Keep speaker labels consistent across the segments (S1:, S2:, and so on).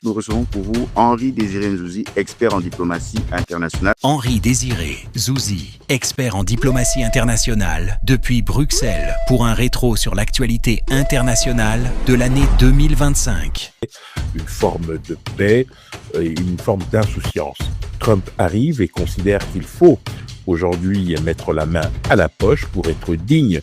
S1: Nous recevons pour vous Henri Désiré Nzouzi, expert en diplomatie internationale.
S2: Henri Désiré Nzouzi, expert en diplomatie internationale depuis Bruxelles pour un rétro sur l'actualité internationale de l'année 2025.
S3: Une forme de paix et une forme d'insouciance. Trump arrive et considère qu'il faut aujourd'hui mettre la main à la poche pour être digne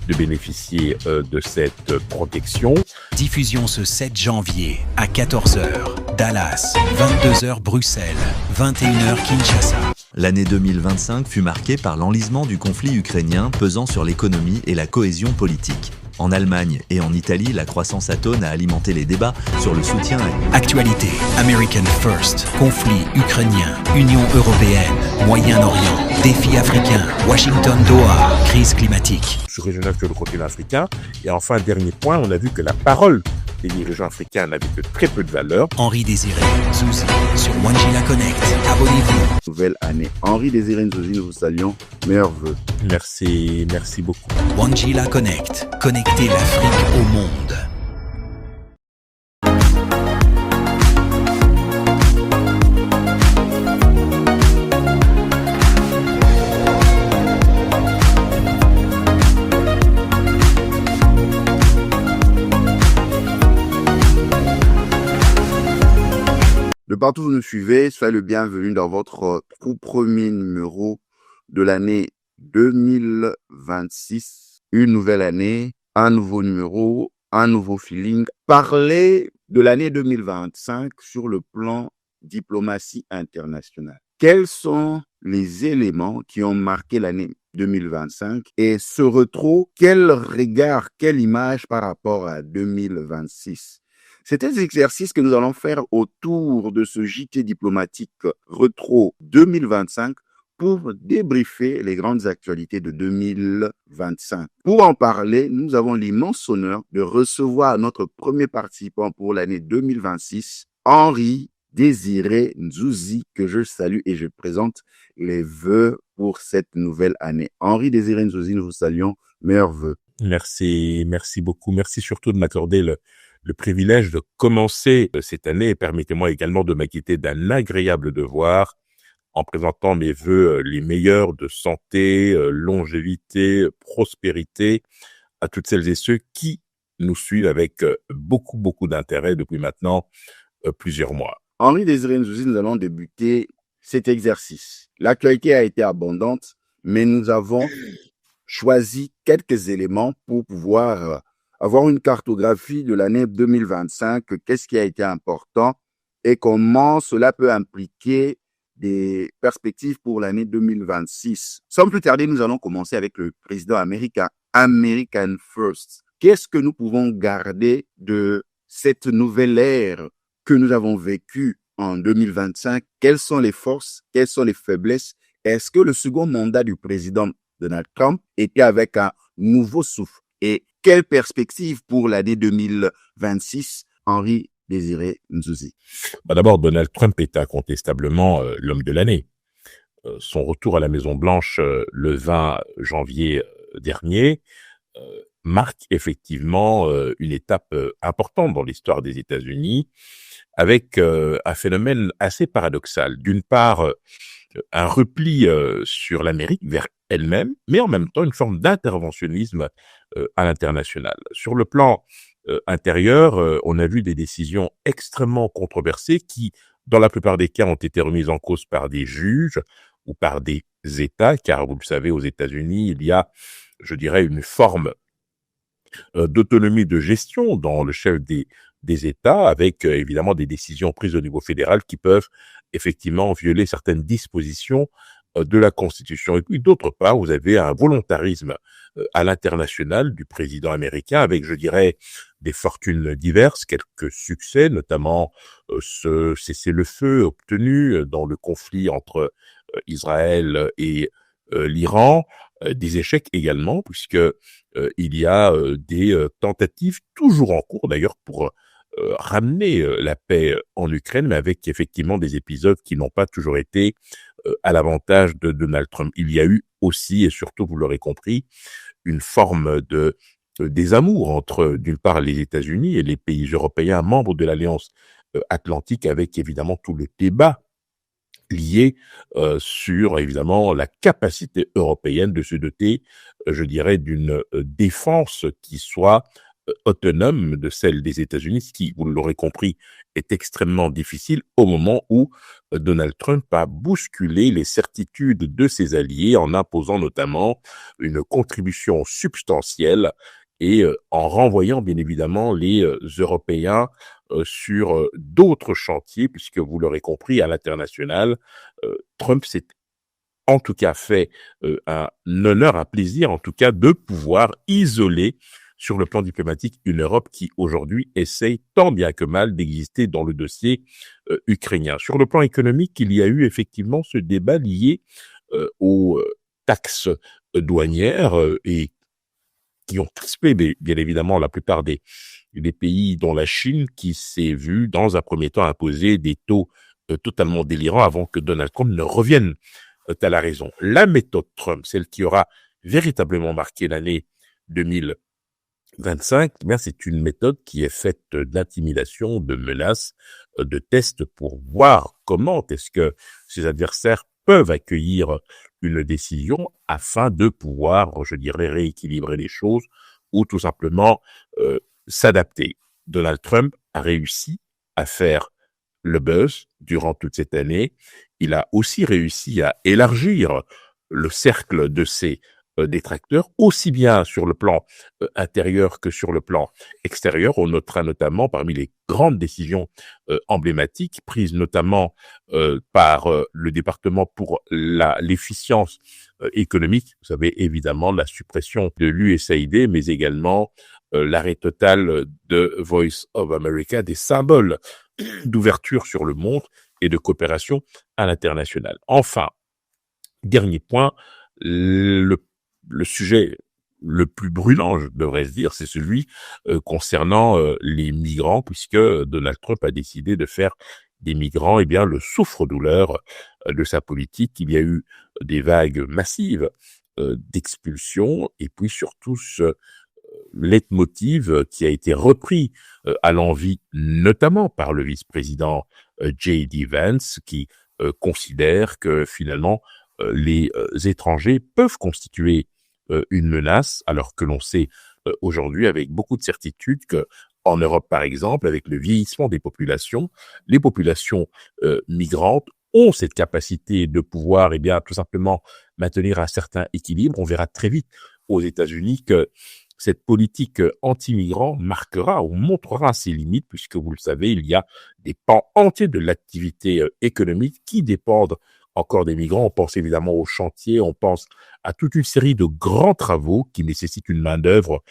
S3: de bénéficier de cette protection.
S2: Diffusion ce 7 janvier à 14h, Dallas, 22h Bruxelles, 21h Kinshasa.
S4: L'année 2025 fut marquée par l'enlisement du conflit ukrainien pesant sur l'économie et la cohésion politique. En Allemagne et en Italie, la croissance atone a alimenté les débats sur le soutien à...
S2: Actualité, American First, conflit ukrainien, Union européenne, Moyen-Orient, défis africains, Washington-Doha, crise climatique.
S3: Régional sur le continent africain. Et enfin, dernier point, on a vu que la parole des dirigeants africains n'avait que très peu de valeur.
S2: Henri Désiré Nzouzi sur Wangila Connect. Abonnez-vous.
S1: Nouvelle année. Henri Désiré Nzouzi, nous vous saluons. Meilleurs vœux.
S3: Merci beaucoup.
S2: Wangila Connect. Connecter l'Afrique au monde.
S1: De partout où vous nous suivez, soyez le bienvenu dans votre tout premier numéro de l'année 2026. Une nouvelle année, un nouveau numéro, un nouveau feeling. Parler de l'année 2025 sur le plan diplomatie internationale. Quels sont les éléments qui ont marqué l'année 2025 et ce rétro, quel regard, quelle image par rapport à 2026? C'est un exercice que nous allons faire autour de ce JT diplomatique rétro 2025 pour débriefer les grandes actualités de 2025. Pour en parler, nous avons l'immense honneur de recevoir notre premier participant pour l'année 2026, Henri Désiré Nzouzi, que je salue et je présente les vœux pour cette nouvelle année. Henri Désiré Nzouzi, nous vous saluons. Meilleurs vœux.
S3: Merci beaucoup. Merci surtout de m'accorder le privilège de commencer cette année et permettez-moi également de m'acquitter d'un agréable devoir en présentant mes vœux les meilleurs de santé, longévité, prospérité à toutes celles et ceux qui nous suivent avec beaucoup d'intérêt depuis maintenant plusieurs mois.
S1: Henri Désiré Nzouzi, nous allons débuter cet exercice. L'actualité a été abondante, mais nous avons choisi quelques éléments pour pouvoir avoir une cartographie de l'année 2025, qu'est-ce qui a été important et comment cela peut impliquer des perspectives pour l'année 2026. Sans plus tarder, nous allons commencer avec le président américain, American First. Qu'est-ce que nous pouvons garder de cette nouvelle ère que nous avons vécue en 2025? Quelles sont les forces? Quelles sont les faiblesses? Est-ce que le second mandat du président Donald Trump était avec un nouveau souffle? Et quelle perspective pour l'année 2026, Henri Désiré Nzouzi?
S3: D'abord, Donald Trump est incontestablement l'homme de l'année. Son retour à la Maison-Blanche le 20 janvier dernier marque effectivement une étape importante dans l'histoire des États-Unis, avec un phénomène assez paradoxal. D'une part, un repli sur l'Amérique vers elle-même, mais en même temps une forme d'interventionnisme à l'international. Sur le plan intérieur, on a vu des décisions extrêmement controversées qui, dans la plupart des cas, ont été remises en cause par des juges ou par des États, car vous le savez, aux États-Unis, il y a, je dirais, une forme d'autonomie de gestion dans le chef des États, avec évidemment des décisions prises au niveau fédéral qui peuvent effectivement violer certaines dispositions de la Constitution. Et puis d'autre part, vous avez un volontarisme à l'international du président américain avec, je dirais, des fortunes diverses, quelques succès, notamment ce cessez-le-feu obtenu dans le conflit entre Israël et l'Iran, des échecs également, puisque il y a des tentatives toujours en cours d'ailleurs pour ramener la paix en Ukraine, mais avec effectivement des épisodes qui n'ont pas toujours été à l'avantage de Donald Trump. Il y a eu aussi, et surtout vous l'aurez compris, une forme de désamour entre, d'une part, les États-Unis et les pays européens membres de l'Alliance atlantique, avec évidemment tout le débat lié sur évidemment la capacité européenne de se doter, je dirais, d'une défense qui soit autonome de celle des États-Unis, ce qui, vous l'aurez compris, est extrêmement difficile au moment où Donald Trump a bousculé les certitudes de ses alliés en imposant notamment une contribution substantielle et en renvoyant bien évidemment les Européens sur d'autres chantiers, puisque vous l'aurez compris, à l'international, Trump s'est en tout cas fait un honneur, un plaisir en tout cas de pouvoir isoler sur le plan diplomatique une Europe qui aujourd'hui essaye tant bien que mal d'exister dans le dossier ukrainien. Sur le plan économique, il y a eu effectivement ce débat lié aux taxes douanières et qui ont crispé bien évidemment la plupart des pays, dont la Chine, qui s'est vue dans un premier temps imposer des taux totalement délirants avant que Donald Trump ne revienne à la raison. La méthode Trump, celle qui aura véritablement marqué l'année 2025, eh bien, c'est une méthode qui est faite d'intimidation, de menaces, de tests pour voir comment est-ce que ses adversaires peuvent accueillir une décision afin de pouvoir, je dirais, rééquilibrer les choses ou tout simplement s'adapter. Donald Trump a réussi à faire le buzz durant toute cette année. Il a aussi réussi à élargir le cercle de ses détracteurs, aussi bien sur le plan intérieur que sur le plan extérieur. On notera notamment parmi les grandes décisions emblématiques prises notamment par le département pour l'efficience économique. Vous savez évidemment la suppression de l'USAID, mais également l'arrêt total de Voice of America, des symboles d'ouverture sur le monde et de coopération à l'international. Enfin, dernier point, le sujet le plus brûlant, je devrais dire, c'est celui concernant les migrants, puisque Donald Trump a décidé de faire des migrants, eh bien, le souffre-douleur de sa politique. Il y a eu des vagues massives d'expulsion, et puis surtout ce leitmotiv qui a été repris à l'envi, notamment par le vice-président J.D. Vance, qui considère que finalement les étrangers peuvent constituer une menace, alors que l'on sait aujourd'hui avec beaucoup de certitude que en Europe, par exemple, avec le vieillissement des populations, les populations migrantes ont cette capacité de pouvoir, eh bien, tout simplement maintenir un certain équilibre. On verra très vite aux États-Unis que cette politique anti-migrants marquera ou montrera ses limites, puisque vous le savez, il y a des pans entiers de l'activité économique qui dépendent encore des migrants. On pense évidemment aux chantiers, on pense à toute une série de grands travaux qui nécessitent une main-d'œuvre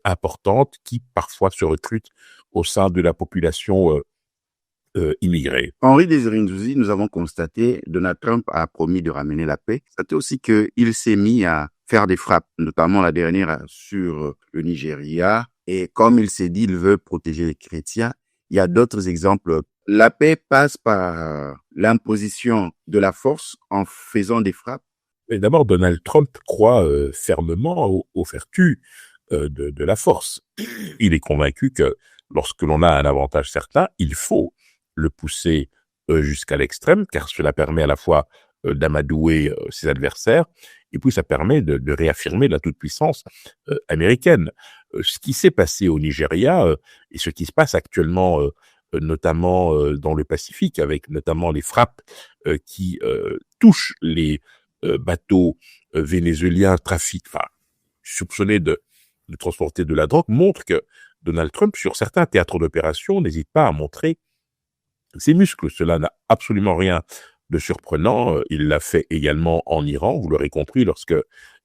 S3: importante, qui parfois se recrute au sein de la population immigrée.
S1: Henri Désiré Nzouzi, nous avons constaté, Donald Trump a promis de ramener la paix. C'était aussi qu'il s'est mis à faire des frappes, notamment la dernière sur le Nigeria. Et comme il s'est dit, il veut protéger les chrétiens. Il y a d'autres exemples. La paix passe par l'imposition de la force en faisant des frappes.
S3: Et d'abord, Donald Trump croit fermement aux vertus de la force. Il est convaincu que lorsque l'on a un avantage certain, il faut le pousser jusqu'à l'extrême, car cela permet à la fois d'amadouer ses adversaires, et puis ça permet de réaffirmer la toute-puissance américaine. Ce qui s'est passé au Nigeria et ce qui se passe actuellement, notamment dans le Pacifique, avec notamment les frappes qui touchent les bateaux vénézuéliens soupçonnés de transporter de la drogue, montre que Donald Trump, sur certains théâtres d'opération, n'hésite pas à montrer ses muscles. Cela n'a absolument rien de surprenant. Il l'a fait également en Iran, vous l'aurez compris, lorsque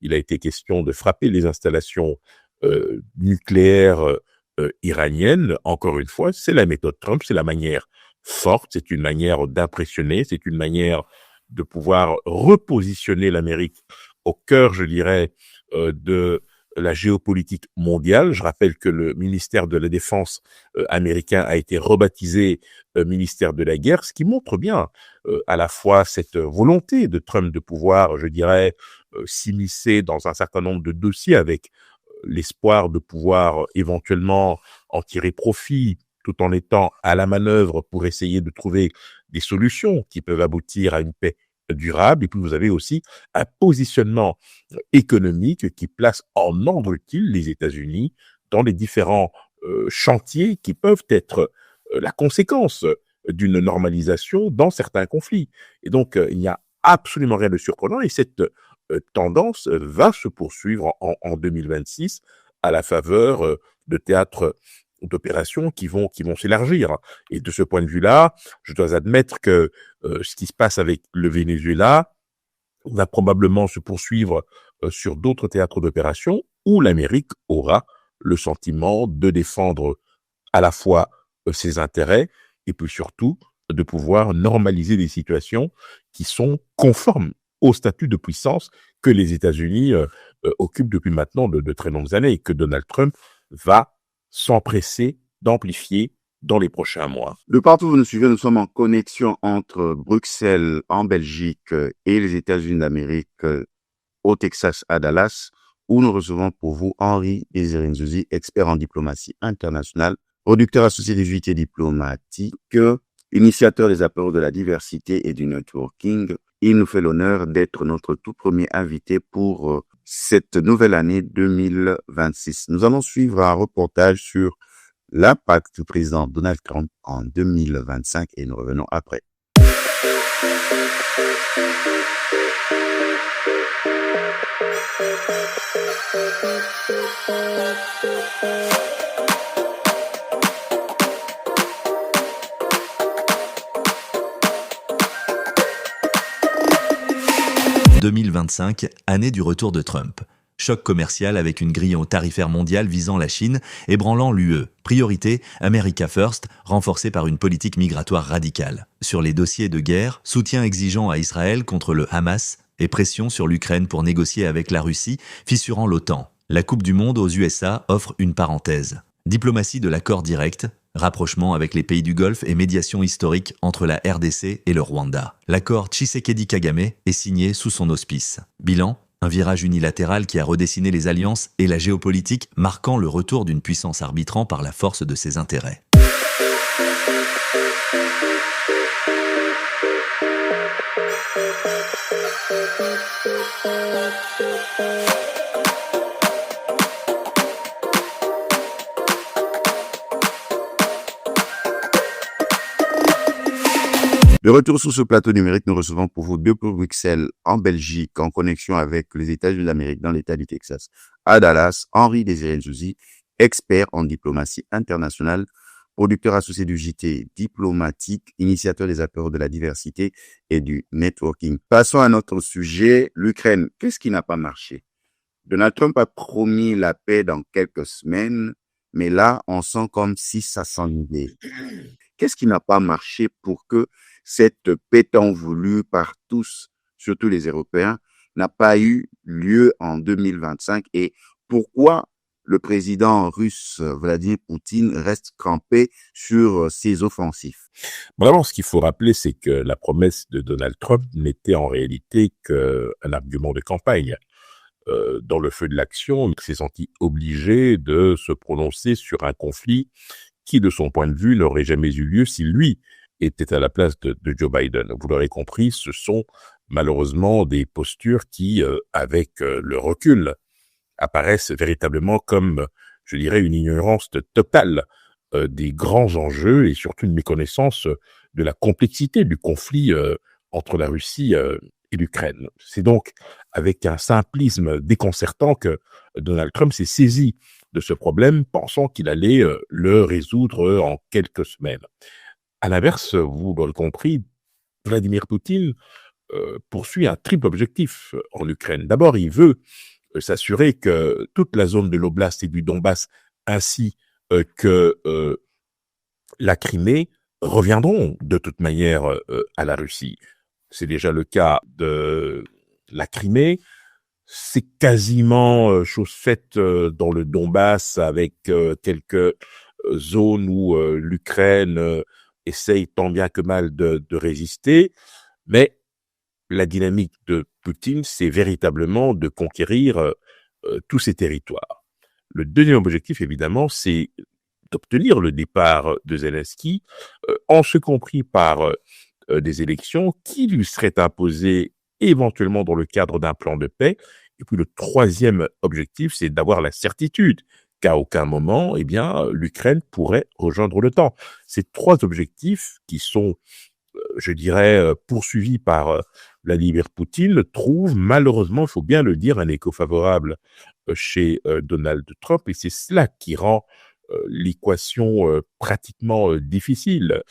S3: il a été question de frapper les installations nucléaires iraniennes. Encore une fois, c'est la méthode Trump, c'est la manière forte, c'est une manière d'impressionner, c'est une manière de pouvoir repositionner l'Amérique au cœur, je dirais, de la géopolitique mondiale. Je rappelle que le ministère de la Défense américain a été rebaptisé ministère de la guerre, ce qui montre bien à la fois cette volonté de Trump de pouvoir, je dirais, s'immiscer dans un certain nombre de dossiers avec l'espoir de pouvoir éventuellement en tirer profit, tout en étant à la manœuvre pour essayer de trouver des solutions qui peuvent aboutir à une paix durable. Et puis vous avez aussi un positionnement économique qui place en ordre utile les États-Unis dans les différents chantiers qui peuvent être la conséquence d'une normalisation dans certains conflits. Et donc, il n'y a absolument rien de surprenant et cette tendance va se poursuivre en 2026 à la faveur de théâtres d'opérations qui vont s'élargir. Et de ce point de vue-là, je dois admettre que ce qui se passe avec le Venezuela va probablement se poursuivre sur d'autres théâtres d'opérations où l'Amérique aura le sentiment de défendre à la fois ses intérêts et puis surtout de pouvoir normaliser des situations qui sont conformes au statut de puissance que les États-Unis occupent depuis maintenant de très longues années et que Donald Trump va s'empresser d'amplifier dans les prochains mois.
S1: De partout où vous nous suivez, nous sommes en connexion entre Bruxelles, en Belgique, et les États-Unis d'Amérique, au Texas, à Dallas, où nous recevons pour vous Henri Désiré Nzouzi, expert en diplomatie internationale, producteur associé des unités diplomatiques, initiateur des apéros de la diversité et du networking. Il nous fait l'honneur d'être notre tout premier invité pour cette nouvelle année 2026. Nous allons suivre un reportage sur l'impact du président Donald Trump en 2025 et nous revenons après.
S4: « 2025, année du retour de Trump. Choc commercial avec une grille tarifaire mondiale visant la Chine, ébranlant l'UE. Priorité, America First, renforcée par une politique migratoire radicale. Sur les dossiers de guerre, soutien exigeant à Israël contre le Hamas et pression sur l'Ukraine pour négocier avec la Russie, fissurant l'OTAN. La Coupe du Monde aux USA offre une parenthèse. Diplomatie de l'accord direct, rapprochement avec les pays du Golfe et médiation historique entre la RDC et le Rwanda. L'accord Tshisekedi-Kagame est signé sous son auspice. Bilan, un virage unilatéral qui a redessiné les alliances et la géopolitique, marquant le retour d'une puissance arbitrant par la force de ses intérêts.
S1: De retour sur ce plateau numérique, nous recevons pour vous depuis Bruxelles, en Belgique, en connexion avec les États-Unis d'Amérique dans l'État du Texas, à Dallas, Henri Désiré Nzouzi, expert en diplomatie internationale, producteur associé du JT diplomatique, initiateur des apéros de la diversité et du networking. Passons à notre sujet, l'Ukraine. Qu'est-ce qui n'a pas marché? Donald Trump a promis la paix dans quelques semaines, mais là, on sent comme si ça s'ennuyait. Qu'est-ce qui n'a pas marché pour que cette paix tant voulue par tous, surtout les Européens, n'a pas eu lieu en 2025 et pourquoi le président russe Vladimir Poutine reste campé sur ses offensifs?
S3: Bon, d'abord, ce qu'il faut rappeler, c'est que la promesse de Donald Trump n'était en réalité qu'un argument de campagne. Dans le feu de l'action, il s'est senti obligé de se prononcer sur un conflit qui, de son point de vue, n'aurait jamais eu lieu si lui était à la place de Joe Biden. Vous l'aurez compris, ce sont malheureusement des postures qui, avec le recul, apparaissent véritablement comme, je dirais, une ignorance totale des grands enjeux et surtout une méconnaissance de la complexité du conflit entre la Russie et l'Ukraine. C'est donc avec un simplisme déconcertant que Donald Trump s'est saisi de ce problème, pensant qu'il allait le résoudre en quelques semaines. À l'inverse, vous l'aurez compris, Vladimir Poutine poursuit un triple objectif en Ukraine. D'abord, il veut s'assurer que toute la zone de l'Oblast et du Donbass, ainsi que la Crimée, reviendront de toute manière à la Russie. C'est déjà le cas de la Crimée. C'est quasiment chose faite dans le Donbass avec quelques zones où l'Ukraine essaye tant bien que mal de résister, mais la dynamique de Poutine, c'est véritablement de conquérir tous ces territoires. Le deuxième objectif, évidemment, c'est d'obtenir le départ de Zelensky, en ce compris par des élections qui lui seraient imposées éventuellement dans le cadre d'un plan de paix. Et puis le troisième objectif, c'est d'avoir la certitude qu'à aucun moment, l'Ukraine pourrait rejoindre l'OTAN. Ces trois objectifs qui sont, je dirais, poursuivis par Vladimir Poutine trouvent malheureusement, il faut bien le dire, un écho favorable chez Donald Trump, et c'est cela qui rend l'équation pratiquement difficile.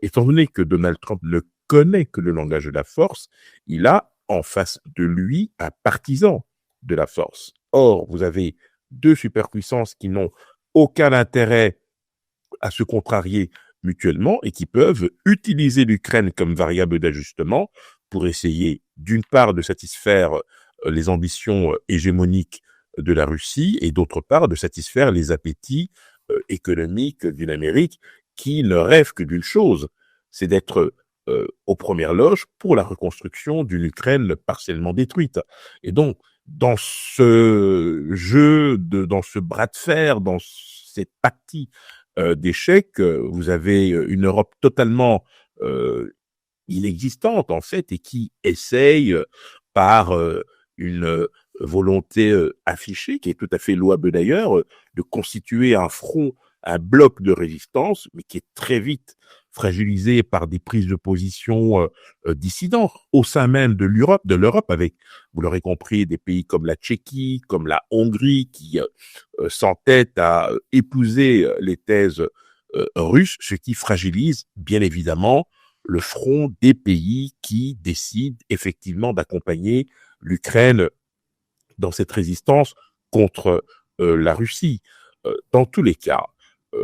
S3: Étant donné que Donald Trump ne connaît que le langage de la force, il a en face de lui un partisan de la force. Or, vous avez deux superpuissances qui n'ont aucun intérêt à se contrarier mutuellement et qui peuvent utiliser l'Ukraine comme variable d'ajustement pour essayer, d'une part, de satisfaire les ambitions hégémoniques de la Russie et d'autre part, de satisfaire les appétits économiques d'une Amérique qui ne rêve que d'une chose, c'est d'être aux premières loges pour la reconstruction d'une Ukraine partiellement détruite. Et donc, dans ce jeu, dans ce bras de fer, dans cette partie d'échecs, vous avez une Europe totalement inexistante en fait et qui essaye par une volonté affichée, qui est tout à fait louable d'ailleurs, de constituer un front, un bloc de résistance, mais qui est très vite fragilisé par des prises de position dissidentes au sein même de l'Europe, avec, vous l'aurez compris, des pays comme la Tchéquie, comme la Hongrie, qui s'entêtent à épouser les thèses russes, ce qui fragilise bien évidemment le front des pays qui décident effectivement d'accompagner l'Ukraine dans cette résistance contre la Russie. Dans tous les cas,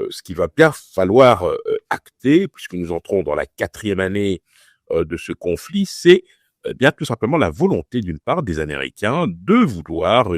S3: ce qu'il va bien falloir acter, puisque nous entrons dans la 4e année de ce conflit, c'est bien tout simplement la volonté d'une part des Américains de vouloir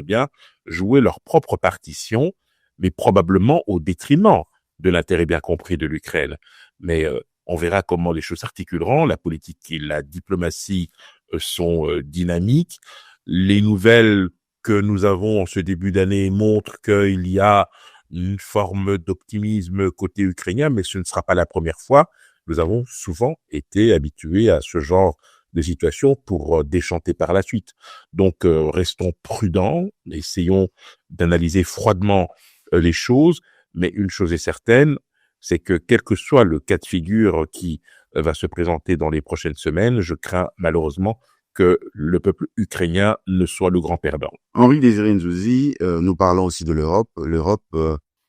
S3: jouer leur propre partition, mais probablement au détriment de l'intérêt bien compris de l'Ukraine. Mais on verra comment les choses s'articuleront. La politique et la diplomatie sont dynamiques. Les nouvelles que nous avons en ce début d'année montrent qu'il y a une forme d'optimisme côté ukrainien, mais ce ne sera pas la première fois. Nous avons souvent été habitués à ce genre de situation pour déchanter par la suite. Donc, restons prudents, essayons d'analyser froidement les choses, mais une chose est certaine, c'est que quel que soit le cas de figure qui va se présenter dans les prochaines semaines, je crains malheureusement que le peuple ukrainien ne soit le grand perdant.
S1: Henri Désiré Nzouzi, nous parlons aussi de l'Europe. L'Europe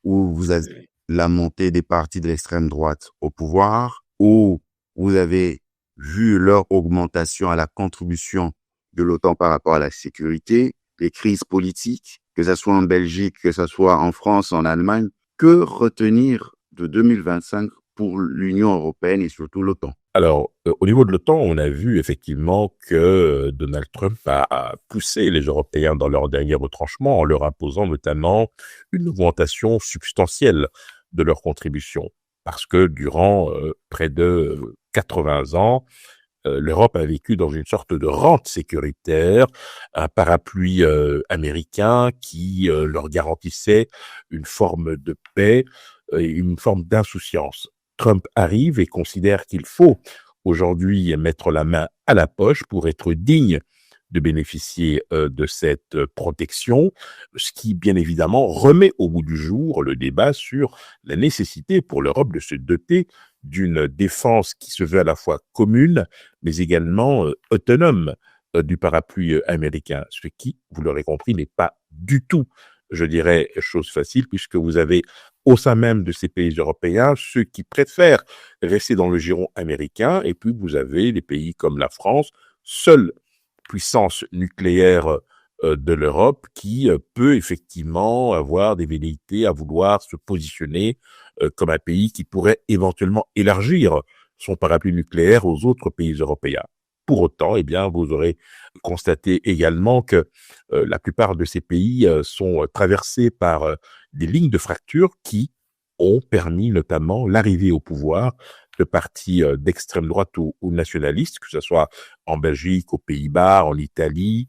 S1: où vous avez la montée des partis de l'extrême droite au pouvoir, où vous avez vu leur augmentation à la contribution de l'OTAN par rapport à la sécurité, les crises politiques, que ce soit en Belgique, que ce soit en France, en Allemagne. Que retenir de 2025 pour l'Union européenne et surtout l'OTAN?
S3: Alors, au niveau de l'OTAN, on a vu effectivement que Donald Trump a poussé les Européens dans leur dernier retranchement en leur imposant notamment une augmentation substantielle de leur contribution. Parce que durant près de 80 ans, l'Europe a vécu dans une sorte de rente sécuritaire, un parapluie américain qui leur garantissait une forme de paix et une forme d'insouciance. Trump arrive et considère qu'il faut aujourd'hui mettre la main à la poche pour être digne de bénéficier de cette protection, ce qui, bien évidemment, remet au bout du jour le débat sur la nécessité pour l'Europe de se doter d'une défense qui se veut à la fois commune, mais également autonome du parapluie américain, ce qui, vous l'aurez compris, n'est pas du tout, je dirais, chose facile, puisque vous avez au sein même de ces pays européens ceux qui préfèrent rester dans le giron américain, et puis vous avez des pays comme la France, seule puissance nucléaire de l'Europe, qui peut effectivement avoir des velléités à vouloir se positionner comme un pays qui pourrait éventuellement élargir son parapluie nucléaire aux autres pays européens. Pour autant, vous aurez constaté également que la plupart de ces pays sont traversés par des lignes de fracture qui ont permis notamment l'arrivée au pouvoir de partis d'extrême droite ou nationalistes, que ce soit en Belgique, aux Pays-Bas, en Italie,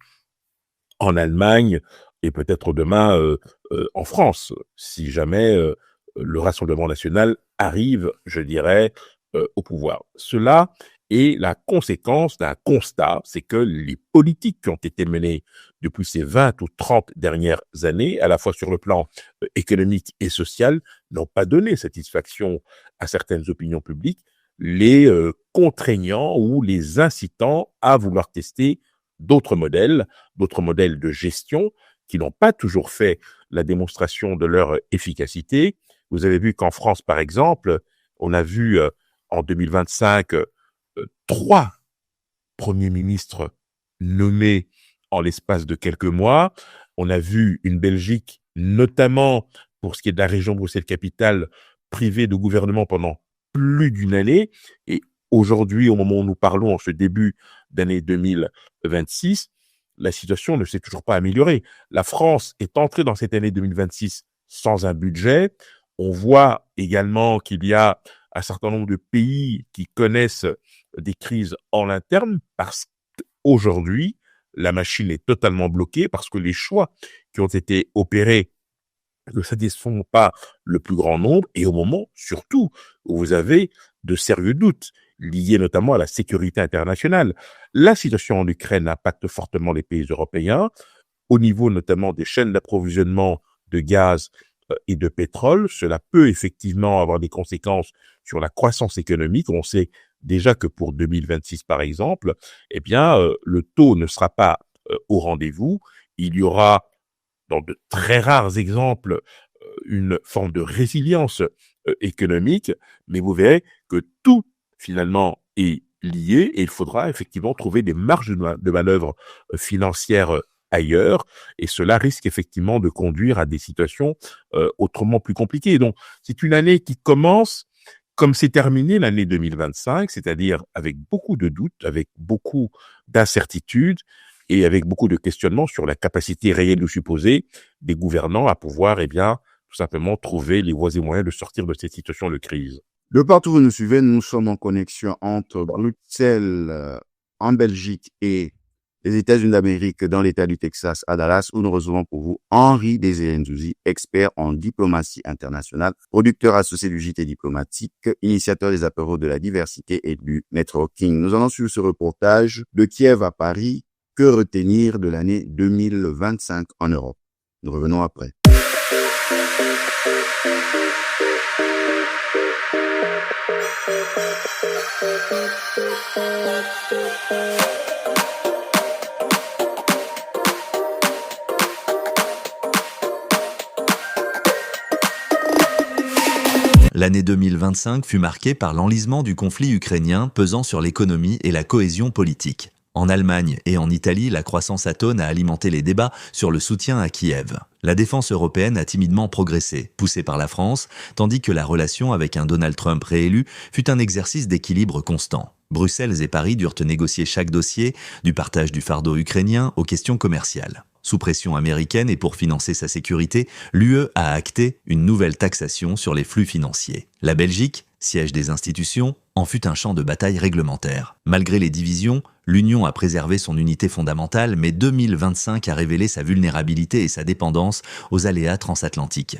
S3: en Allemagne et peut-être demain en France, si jamais le Rassemblement national arrive, je dirais, au pouvoir. Cela est la conséquence d'un constat, c'est que les politiques qui ont été menées depuis ces 20 ou 30 dernières années, à la fois sur le plan économique et social, n'ont pas donné satisfaction à certaines opinions publiques, les contraignant ou les incitant à vouloir tester d'autres modèles de gestion qui n'ont pas toujours fait la démonstration de leur efficacité. Vous avez vu qu'en France, par exemple, on a vu en 2025 3 premiers ministres nommés en l'espace de quelques mois. On a vu une Belgique, notamment pour ce qui est de la région Bruxelles-Capitale, privée de gouvernement pendant plus d'une année. Et aujourd'hui, au moment où nous parlons, en ce début d'année 2026, la situation ne s'est toujours pas améliorée. La France est entrée dans cette année 2026 sans un budget. On voit également qu'il y a un certain nombre de pays qui connaissent des crises en interne parce qu'aujourd'hui, la machine est totalement bloquée parce que les choix qui ont été opérés ne satisfont pas le plus grand nombre et au moment, surtout, où vous avez de sérieux doutes liés notamment à la sécurité internationale. La situation en Ukraine impacte fortement les pays européens au niveau notamment des chaînes d'approvisionnement de gaz et de pétrole. Cela peut effectivement avoir des conséquences sur la croissance économique. On sait déjà que pour 2026, par exemple, eh bien, le taux ne sera pas au rendez-vous. Il y aura, dans de très rares exemples, une forme de résilience économique, mais vous verrez que tout, finalement, est lié et il faudra effectivement trouver des marges de manœuvre financières ailleurs, et cela risque effectivement de conduire à des situations autrement plus compliquées. Donc, c'est une année qui commence comme c'est terminé l'année 2025, c'est-à-dire avec beaucoup de doutes, avec beaucoup d'incertitudes et avec beaucoup de questionnements sur la capacité réelle ou supposée des gouvernants à pouvoir, eh bien, tout simplement trouver les voies et moyens de sortir de cette situation de crise.
S1: De partout où vous nous suivez, nous sommes en connexion entre Bruxelles, en Belgique et les États-Unis d'Amérique dans l'État du Texas à Dallas, où nous recevons pour vous Henri Désiré Nzouzi, expert en diplomatie internationale, producteur associé du JT diplomatique, initiateur des apéros de la diversité et du networking. Nous allons suivre ce reportage de Kiev à Paris. Que retenir de l'année 2025 en Europe? Nous revenons après.
S4: L'année 2025 fut marquée par l'enlisement du conflit ukrainien pesant sur l'économie et la cohésion politique. En Allemagne et en Italie, la croissance atone a alimenté les débats sur le soutien à Kiev. La défense européenne a timidement progressé, poussée par la France, tandis que la relation avec un Donald Trump réélu fut un exercice d'équilibre constant. Bruxelles et Paris durent négocier chaque dossier, du partage du fardeau ukrainien aux questions commerciales. Sous pression américaine et pour financer sa sécurité, l'UE a acté une nouvelle taxation sur les flux financiers. La Belgique, siège des institutions, en fut un champ de bataille réglementaire. Malgré les divisions, l'Union a préservé son unité fondamentale, mais 2025 a révélé sa vulnérabilité et sa dépendance aux aléas transatlantiques.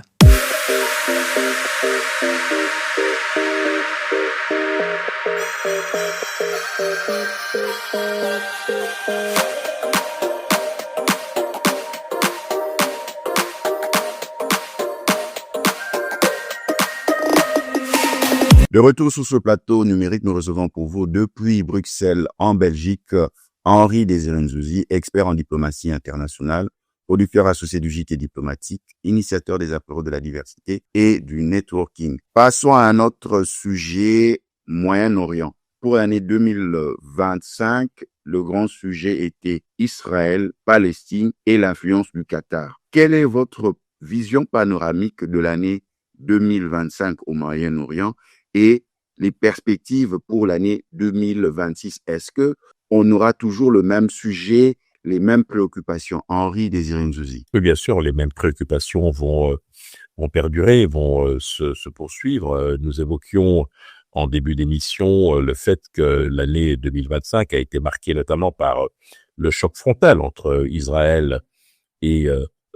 S1: De retour sur ce plateau numérique, nous recevons pour vous depuis Bruxelles en Belgique Henri Désiré Nzouzi, expert en diplomatie internationale, producteur associé du JT diplomatique, initiateur des apéros de la diversité et du networking. Passons à un autre sujet, Moyen-Orient. Pour l'année 2025, le grand sujet était Israël, Palestine et l'influence du Qatar. Quelle est votre vision panoramique de l'année 2025 au Moyen-Orient et les perspectives pour l'année 2026? Est-ce que on aura toujours le même sujet, les mêmes préoccupations? Henri Désiré Nzouzi.
S3: Oui, bien sûr, les mêmes préoccupations vont perdurer, vont se poursuivre. Nous évoquions en début d'émission le fait que l'année 2025 a été marquée notamment par le choc frontal entre Israël et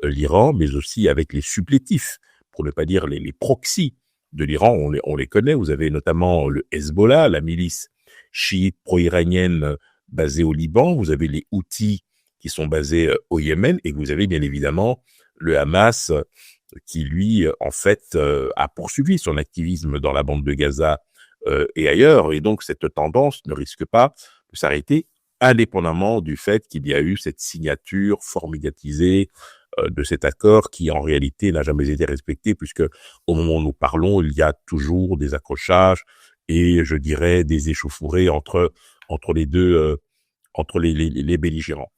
S3: l'Iran, mais aussi avec les supplétifs pour ne pas dire les proxys de l'Iran, on les connaît. Vous avez notamment le Hezbollah, la milice chiite pro-iranienne basée au Liban. Vous avez les Houthis qui sont basés au Yémen, et vous avez bien évidemment le Hamas qui, lui, en fait, a poursuivi son activisme dans la bande de Gaza et ailleurs. Et donc, cette tendance ne risque pas de s'arrêter, indépendamment du fait qu'il y a eu cette signature fort médiatisée de cet accord qui, en réalité, n'a jamais été respecté, puisque au moment où nous parlons, il y a toujours des accrochages et, je dirais, des échauffourées entre les deux, entre les belligérants.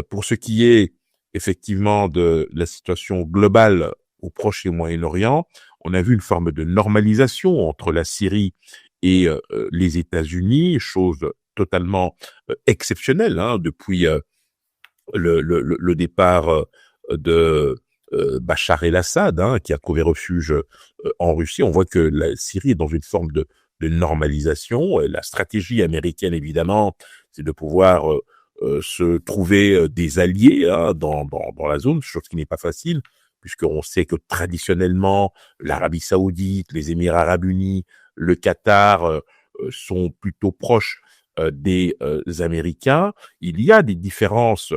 S3: Pour ce qui est effectivement de la situation globale au Proche et Moyen-Orient, on a vu une forme de normalisation entre la Syrie et les États-Unis, chose totalement exceptionnelle depuis le départ de Bachar el-Assad, qui a trouvé refuge en Russie. On voit que la Syrie est dans une forme de normalisation. La stratégie américaine, évidemment, c'est de pouvoir se trouver des alliés dans la zone, chose qui n'est pas facile, puisqu'on sait que traditionnellement, l'Arabie Saoudite, les Émirats Arabes Unis, le Qatar sont plutôt proches des Américains. Il y a des différences,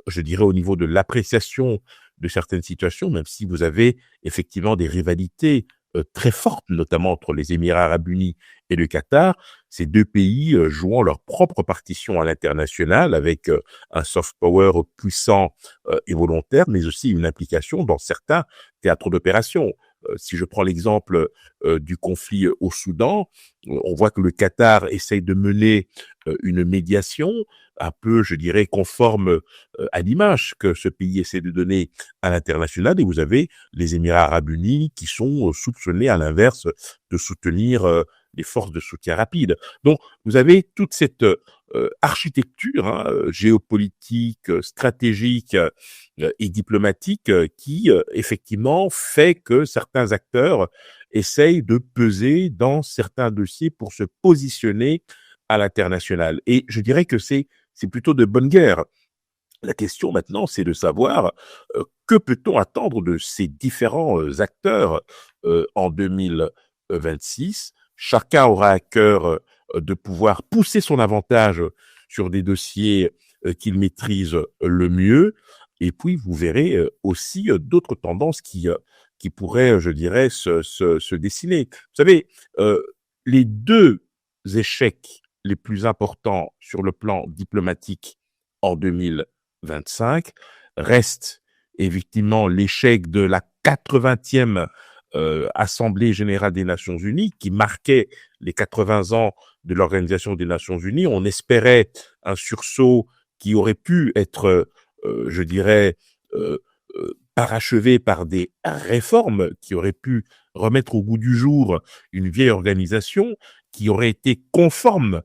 S3: je dirais, au niveau de l'appréciation de certaines situations, même si vous avez effectivement des rivalités très fortes, notamment entre les Émirats Arabes Unis et le Qatar, ces deux pays jouant leur propre partition à l'international avec un soft power puissant et volontaire, mais aussi une implication dans certains théâtres d'opération. Si je prends l'exemple du conflit au Soudan, on voit que le Qatar essaye de mener une médiation un peu, je dirais, conforme à l'image que ce pays essaie de donner à l'international, et vous avez les Émirats Arabes Unis qui sont soupçonnés, à l'inverse, de soutenir les forces de soutien rapide. Donc, vous avez toute cette architecture géopolitique, stratégique et diplomatique qui, effectivement, fait que certains acteurs essayent de peser dans certains dossiers pour se positionner à l'international. Et je dirais que c'est plutôt de bonne guerre. La question maintenant, c'est de savoir que peut-on attendre de ces différents acteurs en 2026. Chacun aura à cœur de pouvoir pousser son avantage sur des dossiers qu'il maîtrise le mieux. Et puis, vous verrez aussi d'autres tendances qui pourraient, je dirais, se dessiner. Vous savez, les deux échecs les plus importants sur le plan diplomatique en 2025 restent effectivement l'échec de la 80e Assemblée générale des Nations Unies qui marquait les 80 ans de l'Organisation des Nations Unies. On espérait un sursaut qui aurait pu être, je dirais, parachevé par des réformes qui auraient pu remettre au goût du jour une vieille organisation qui aurait été conforme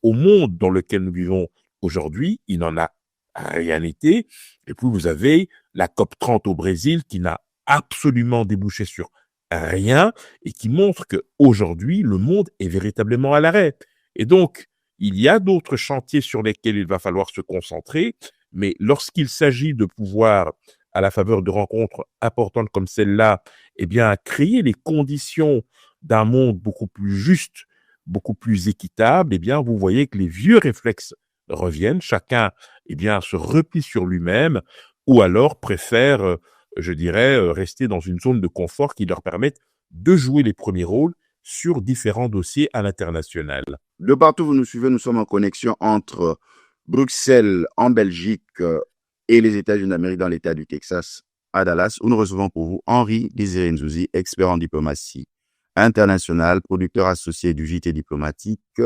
S3: au monde dans lequel nous vivons aujourd'hui. Il n'en a rien été. Et puis vous avez la COP30 au Brésil qui n'a absolument débouché sur rien et qui montre qu'aujourd'hui, le monde est véritablement à l'arrêt. Et donc, il y a d'autres chantiers sur lesquels il va falloir se concentrer, mais lorsqu'il s'agit de pouvoir, à la faveur de rencontres importantes comme celle-là, eh bien, créer les conditions d'un monde beaucoup plus juste, beaucoup plus équitable, eh bien, vous voyez que les vieux réflexes reviennent. Chacun, eh bien, se replie sur lui-même ou alors préfère, je dirais, rester dans une zone de confort qui leur permette de jouer les premiers rôles sur différents dossiers à l'international.
S1: De partout où vous nous suivez, nous sommes en connexion entre Bruxelles, en Belgique, et les États-Unis d'Amérique dans l'État du Texas, à Dallas, où nous recevons pour vous Henri Désiré Nzouzi, expert en diplomatie internationale, producteur associé du JT diplomatique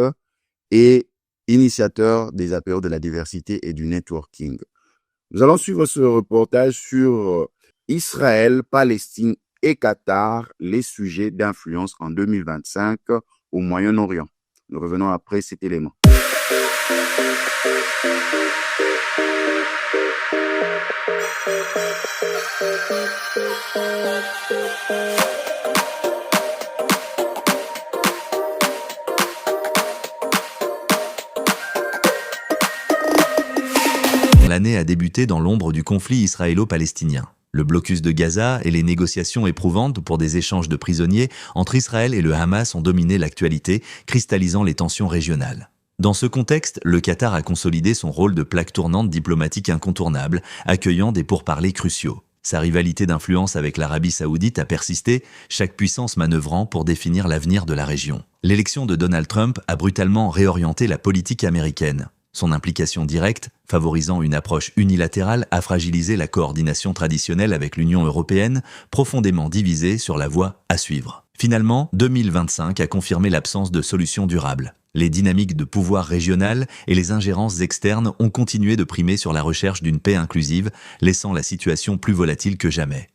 S1: et initiateur des apéros de la diversité et du networking. Nous allons suivre ce reportage sur Israël, Palestine et Qatar, les sujets d'influence en 2025 au Moyen-Orient. Nous revenons après cet élément.
S4: L'année a débuté dans l'ombre du conflit israélo-palestinien. Le blocus de Gaza et les négociations éprouvantes pour des échanges de prisonniers entre Israël et le Hamas ont dominé l'actualité, cristallisant les tensions régionales. Dans ce contexte, le Qatar a consolidé son rôle de plaque tournante diplomatique incontournable, accueillant des pourparlers cruciaux. Sa rivalité d'influence avec l'Arabie saoudite a persisté, chaque puissance manœuvrant pour définir l'avenir de la région. L'élection de Donald Trump a brutalement réorienté la politique américaine. Son implication directe, favorisant une approche unilatérale, a fragilisé la coordination traditionnelle avec l'Union européenne, profondément divisée sur la voie à suivre. Finalement, 2025 a confirmé l'absence de solution durable. Les dynamiques de pouvoir régional et les ingérences externes ont continué de primer sur la recherche d'une paix inclusive, laissant la situation plus volatile que jamais.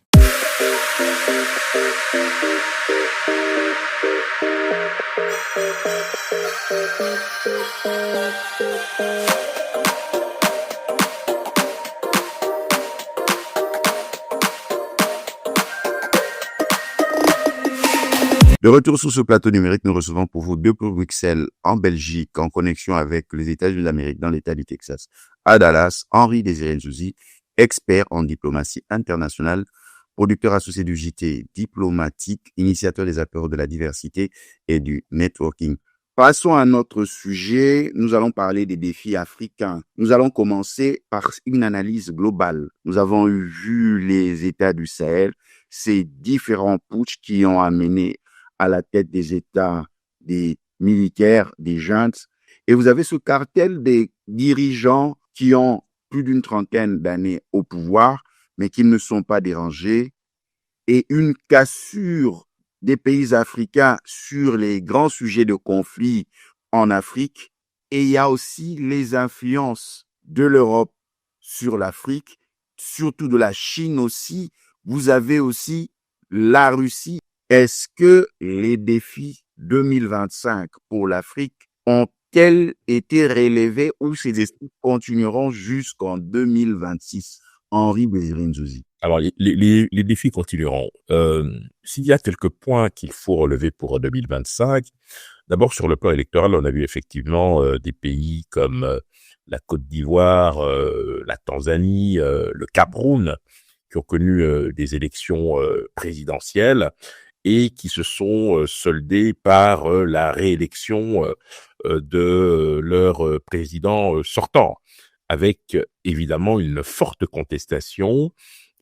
S1: De retour sur ce plateau numérique, nous recevons pour vous depuis Bruxelles, en Belgique, en connexion avec les États-Unis d'Amérique, dans l'État du Texas, à Dallas, Henri-Désiré Nzouzi, expert en diplomatie internationale, producteur associé du JT diplomatique, initiateur des apéros de la diversité et du networking. Passons à notre sujet. Nous allons parler des défis africains. Nous allons commencer par une analyse globale. Nous avons vu les États du Sahel, ces différents putschs qui ont amené à la tête des États, des militaires, des juntes. Et vous avez ce cartel des dirigeants qui ont plus d'une trentaine d'années au pouvoir, mais qui ne sont pas dérangés. Et une cassure des pays africains sur les grands sujets de conflit en Afrique. Et il y a aussi les influences de l'Europe sur l'Afrique, surtout de la Chine aussi. Vous avez aussi la Russie. Est-ce que les défis 2025 pour l'Afrique ont-elles été relevés ou ces défis continueront jusqu'en 2026? Henri-Désiré Nzouzi.
S3: Alors, les défis continueront. S'il y a quelques points qu'il faut relever pour 2025, d'abord sur le plan électoral, on a vu effectivement des pays comme la Côte d'Ivoire, la Tanzanie, le Cameroun, qui ont connu des élections présidentielles et qui se sont soldés par la réélection de leur président sortant, avec évidemment une forte contestation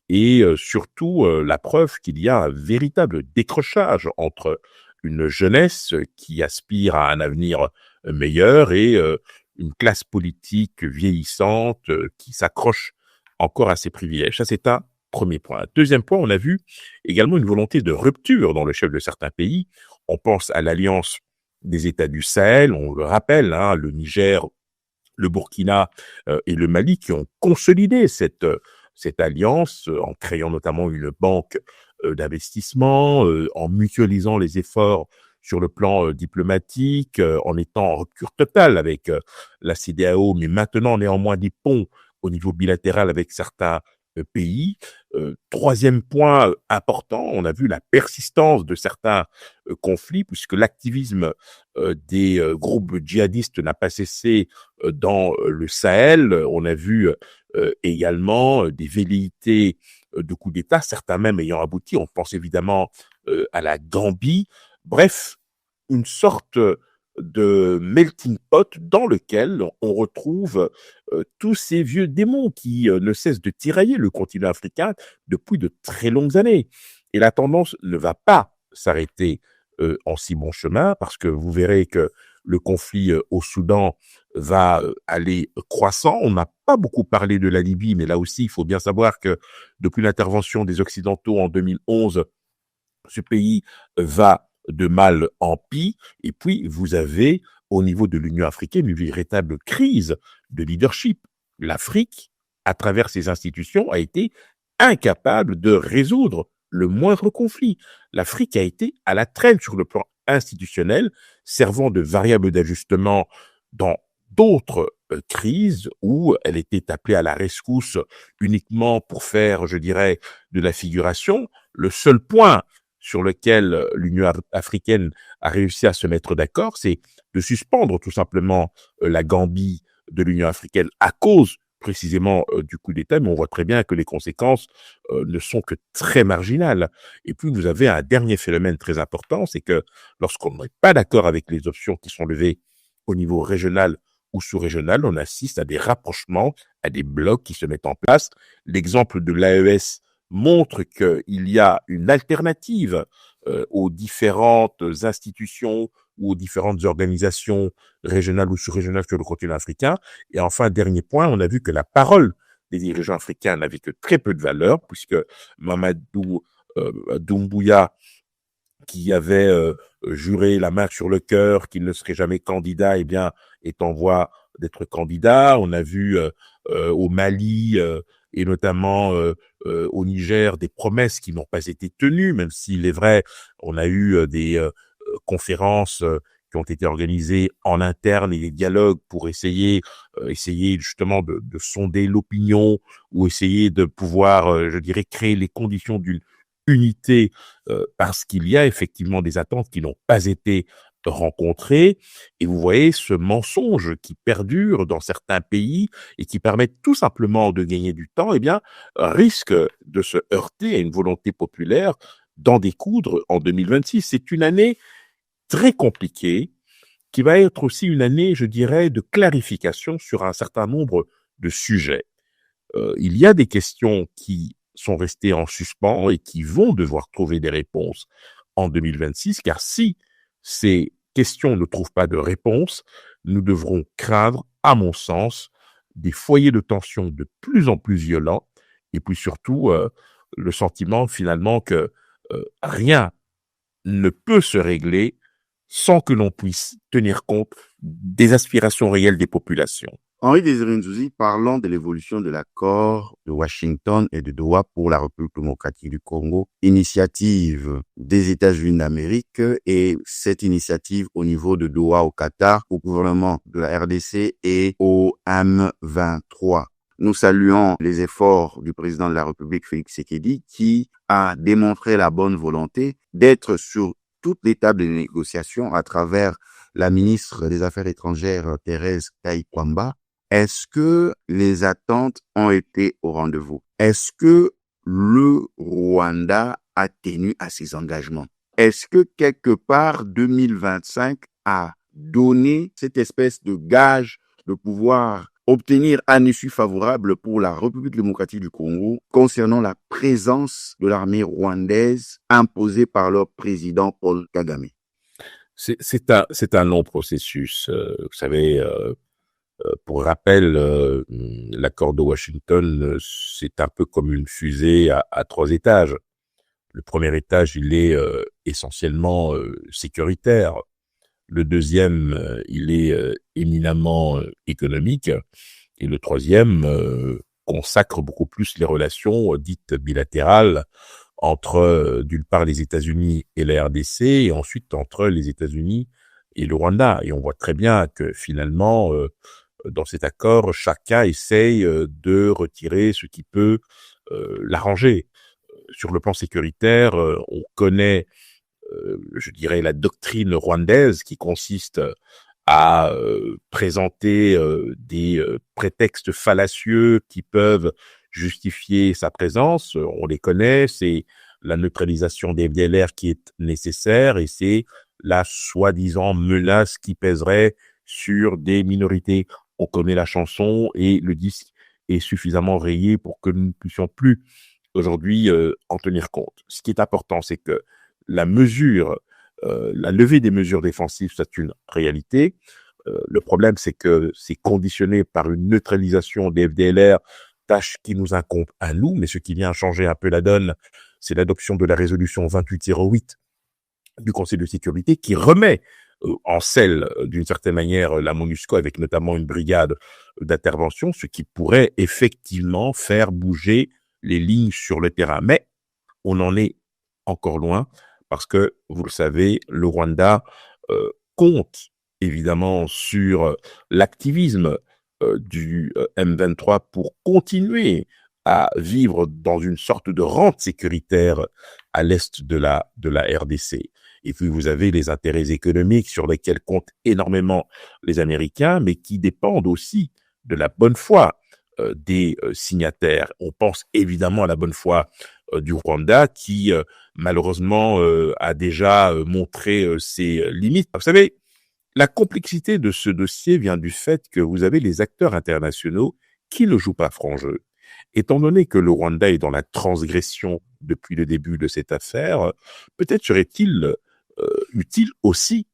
S3: et surtout la preuve qu'il y a un véritable décrochage entre une jeunesse qui aspire à un avenir meilleur et une classe politique vieillissante qui s'accroche encore à ses privilèges. Ça, c'est un premier point. Deuxième point, on a vu également une volonté de rupture dans le chef de certains pays. On pense à l'alliance des États du Sahel, on le rappelle, le Niger, le Burkina et le Mali qui ont consolidé cette alliance en créant notamment une banque d'investissement, en mutualisant les efforts sur le plan diplomatique, en étant en rupture totale avec la CEDEAO, mais maintenant néanmoins des ponts au niveau bilatéral avec certains pays. Troisième point important, on a vu la persistance de certains conflits, puisque l'activisme des groupes djihadistes n'a pas cessé dans le Sahel. On a vu également des velléités de coups d'État, certains même ayant abouti. On pense évidemment à la Gambie. Bref, une sorte de melting pot dans lequel on retrouve tous ces vieux démons qui ne cessent de tirailler le continent africain depuis de très longues années. Et la tendance ne va pas s'arrêter en si bon chemin, parce que vous verrez que le conflit au Soudan va aller croissant. On n'a pas beaucoup parlé de la Libye, mais là aussi, il faut bien savoir que depuis l'intervention des Occidentaux en 2011, ce pays va de mal en pis. Et puis, vous avez, au niveau de l'Union africaine, une véritable crise de leadership. L'Afrique, à travers ses institutions, a été incapable de résoudre le moindre conflit. L'Afrique a été à la traîne sur le plan institutionnel, servant de variable d'ajustement dans d'autres crises où elle était appelée à la rescousse uniquement pour faire, je dirais, de la figuration. Le seul point sur lequel l'Union africaine a réussi à se mettre d'accord, c'est de suspendre tout simplement la Gambie de l'Union africaine à cause précisément du coup d'État, mais on voit très bien que les conséquences ne sont que très marginales. Et puis, vous avez un dernier phénomène très important, c'est que lorsqu'on n'est pas d'accord avec les options qui sont levées au niveau régional ou sous-régional, on assiste à des rapprochements, à des blocs qui se mettent en place. L'exemple de l'AES montre qu'il y a une alternative aux différentes institutions ou aux différentes organisations régionales ou sous-régionales sur le continent africain. Et enfin, dernier point, on a vu que la parole des dirigeants africains n'avait que très peu de valeur, puisque Mamadou Doumbouya, qui avait juré la main sur le cœur qu'il ne serait jamais candidat, eh bien, est en voie d'être candidat. On a vu au Mali et notamment au Niger des promesses qui n'ont pas été tenues, même s'il est vrai, on a eu des conférences qui ont été organisées en interne et des dialogues pour essayer justement de sonder l'opinion ou essayer de pouvoir, je dirais, créer les conditions d'une unité parce qu'il y a effectivement des attentes qui n'ont pas été rencontrées. Et vous voyez ce mensonge qui perdure dans certains pays et qui permettent tout simplement de gagner du temps, eh bien, risque de se heurter à une volonté populaire d'en découdre en 2026. C'est une année très compliquée qui va être aussi une année, je dirais, de clarification sur un certain nombre de sujets. Il y a des questions qui sont restées en suspens et qui vont devoir trouver des réponses en 2026, car si ces questions ne trouvent pas de réponse, nous devrons craindre, à mon sens, des foyers de tension de plus en plus violents et puis surtout le sentiment finalement que rien ne peut se régler sans que l'on puisse tenir compte des aspirations réelles des populations.
S1: Henri-Désiré Nzouzi, parlant de l'évolution de l'accord de Washington et de Doha pour la République démocratique du Congo, initiative des États-Unis d'Amérique, et cette initiative au niveau de Doha au Qatar, au gouvernement de la RDC et au M23. Nous saluons les efforts du président de la République, Félix Tshisekedi, qui a démontré la bonne volonté d'être sur toute l'étape des négociations à travers la ministre des Affaires étrangères, Thérèse Kayi-Kwamba. Est-ce que les attentes ont été au rendez-vous? Est-ce que le Rwanda a tenu à ses engagements? Est-ce que quelque part 2025 a donné cette espèce de gage de pouvoir obtenir un issue favorable pour la République démocratique du Congo concernant la présence de l'armée rwandaise imposée par leur président Paul Kagame?
S3: C'est un long processus. Vous savez, pour rappel, l'accord de Washington, c'est un peu comme une fusée à 3 étages. Le premier étage, il est essentiellement sécuritaire. Le deuxième, il est éminemment économique. Et le troisième consacre beaucoup plus les relations dites bilatérales entre, d'une part, les États-Unis et la RDC, et ensuite entre les États-Unis et le Rwanda. Et on voit très bien que finalement, dans cet accord, chacun essaye de retirer ce qui peut l'arranger. Sur le plan sécuritaire, on connaît, je dirais, la doctrine rwandaise qui consiste à présenter des prétextes fallacieux qui peuvent justifier sa présence. On les connaît, c'est la neutralisation des FDLR qui est nécessaire et c'est la soi-disant menace qui pèserait sur des minorités. On connaît la chanson et le disque est suffisamment rayé pour que nous ne puissions plus aujourd'hui en tenir compte. Ce qui est important, c'est que la levée des mesures défensives, c'est une réalité. Le problème, c'est que c'est conditionné par une neutralisation des FDLR, tâche qui nous incombe à nous, mais ce qui vient changer un peu la donne, c'est l'adoption de la résolution 2808 du Conseil de sécurité qui remet en selle, d'une certaine manière, la MONUSCO avec notamment une brigade d'intervention, ce qui pourrait effectivement faire bouger les lignes sur le terrain. Mais on en est encore loin parce que, vous le savez, le Rwanda compte évidemment sur l'activisme du M23 pour continuer à vivre dans une sorte de rente sécuritaire à l'est de la RDC. Et puis vous avez les intérêts économiques sur lesquels comptent énormément les Américains, mais qui dépendent aussi de la bonne foi des signataires. On pense évidemment à la bonne foi du Rwanda qui malheureusement a déjà montré ses limites. Vous savez, la complexité de ce dossier vient du fait que vous avez les acteurs internationaux qui ne jouent pas franc jeu. Étant donné que le Rwanda est dans la transgression depuis le début de cette affaire, peut-être serait-il utile aussi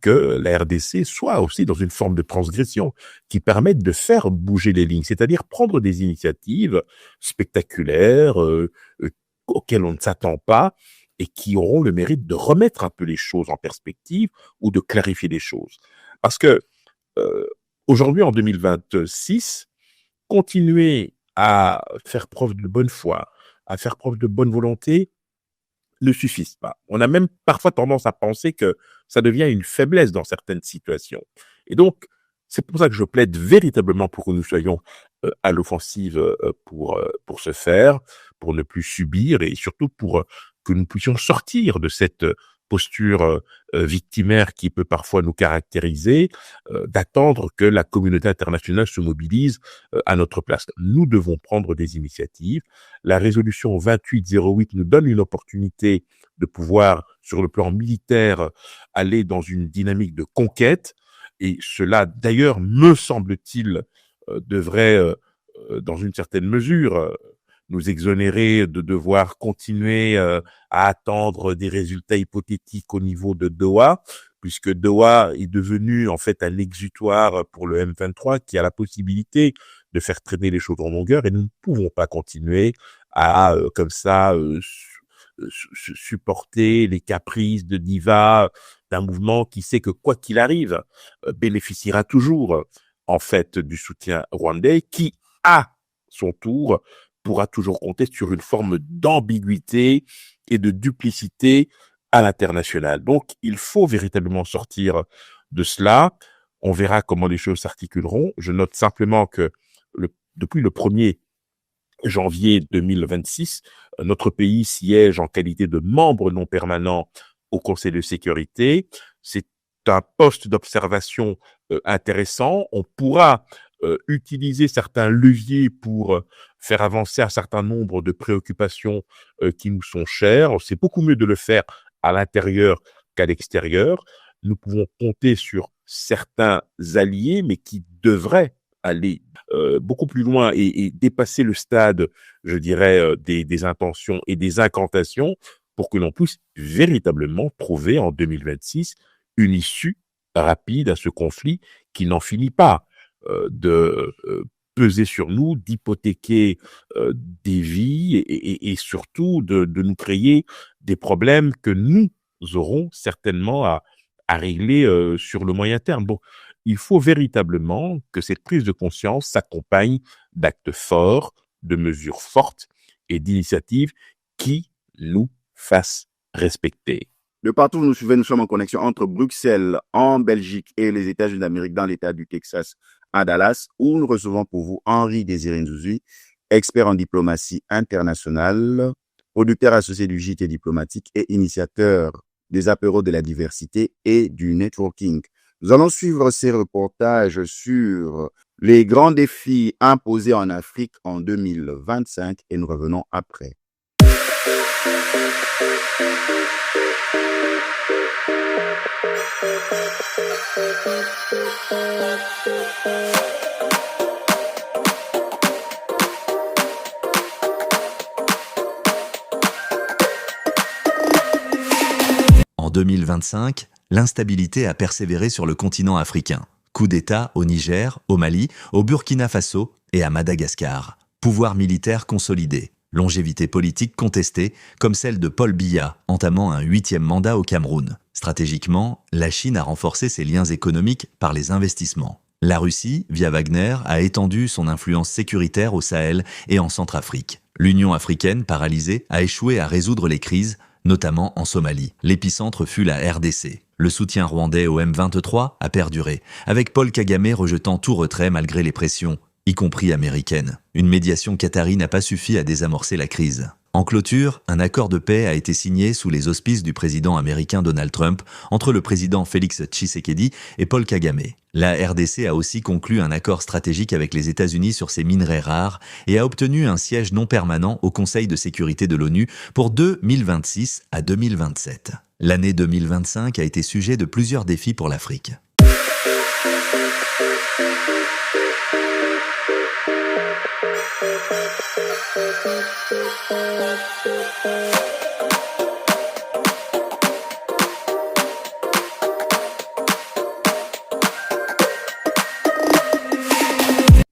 S3: que la RDC soit aussi dans une forme de transgression qui permette de faire bouger les lignes, c'est-à-dire prendre des initiatives spectaculaires auxquelles on ne s'attend pas et qui auront le mérite de remettre un peu les choses en perspective ou de clarifier les choses. Parce que aujourd'hui, en 2026, continuer à faire preuve de bonne foi, à faire preuve de bonne volonté, ne suffisent pas. On a même parfois tendance à penser que ça devient une faiblesse dans certaines situations. Et donc, c'est pour ça que je plaide véritablement pour que nous soyons à l'offensive pour ce faire, pour ne plus subir et surtout pour que nous puissions sortir de cette posture victimaire qui peut parfois nous caractériser, d'attendre que la communauté internationale se mobilise à notre place. Nous devons prendre des initiatives. La résolution 2808 nous donne une opportunité de pouvoir, sur le plan militaire, aller dans une dynamique de conquête. Et cela, d'ailleurs, me semble-t-il, devrait, dans une certaine mesure, nous exonérer de devoir continuer à attendre des résultats hypothétiques au niveau de Doha, puisque Doha est devenu en fait un exutoire pour le M23 qui a la possibilité de faire traîner les choses en longueur, et nous ne pouvons pas continuer à comme ça supporter les caprices de diva d'un mouvement qui sait que quoi qu'il arrive bénéficiera toujours en fait du soutien rwandais, qui à son tour pourra toujours compter sur une forme d'ambiguïté et de duplicité à l'international. Donc, il faut véritablement sortir de cela. On verra comment les choses s'articuleront. Je note simplement que depuis le 1er janvier 2026, notre pays siège en qualité de membre non permanent au Conseil de sécurité. C'est un poste d'observation intéressant. On pourra utiliser certains leviers pour faire avancer un certain nombre de préoccupations qui nous sont chères. C'est beaucoup mieux de le faire à l'intérieur qu'à l'extérieur. Nous pouvons compter sur certains alliés, mais qui devraient aller beaucoup plus loin et dépasser le stade, je dirais, des intentions et des incantations pour que l'on puisse véritablement trouver en 2026 une issue rapide à ce conflit qui n'en finit pas de peser sur nous, d'hypothéquer des vies et surtout de nous créer des problèmes que nous aurons certainement à régler sur le moyen terme. Bon, il faut véritablement que cette prise de conscience s'accompagne d'actes forts, de mesures fortes et d'initiatives qui nous fassent respecter.
S1: De partout où vous nous suivez, nous sommes en connexion entre Bruxelles, en Belgique et les États-Unis d'Amérique, dans l'État du Texas, à Dallas, où nous recevons pour vous Henri Désiré Nzouzi, expert en diplomatie internationale, producteur associé du JT diplomatique et initiateur des apéros de la diversité et du networking. Nous allons suivre ces reportages sur les grands défis imposés en Afrique en 2025 et nous revenons après.
S4: En 2025, l'instabilité a persévéré sur le continent africain. Coup d'État au Niger, au Mali, au Burkina Faso et à Madagascar. Pouvoir militaire consolidé. Longévité politique contestée, comme celle de Paul Biya, entamant un 8e mandat au Cameroun. Stratégiquement, la Chine a renforcé ses liens économiques par les investissements. La Russie, via Wagner, a étendu son influence sécuritaire au Sahel et en Centrafrique. L'Union africaine, paralysée, a échoué à résoudre les crises, notamment en Somalie. L'épicentre fut la RDC. Le soutien rwandais au M23 a perduré, avec Paul Kagame rejetant tout retrait malgré les pressions, y compris américaines. Une médiation qatari n'a pas suffi à désamorcer la crise. En clôture, un accord de paix a été signé sous les auspices du président américain Donald Trump entre le président Félix Tshisekedi et Paul Kagame. La RDC a aussi conclu un accord stratégique avec les États-Unis sur ses minerais rares et a obtenu un siège non permanent au Conseil de sécurité de l'ONU pour 2026 à 2027. L'année 2025 a été sujet de plusieurs défis pour l'Afrique.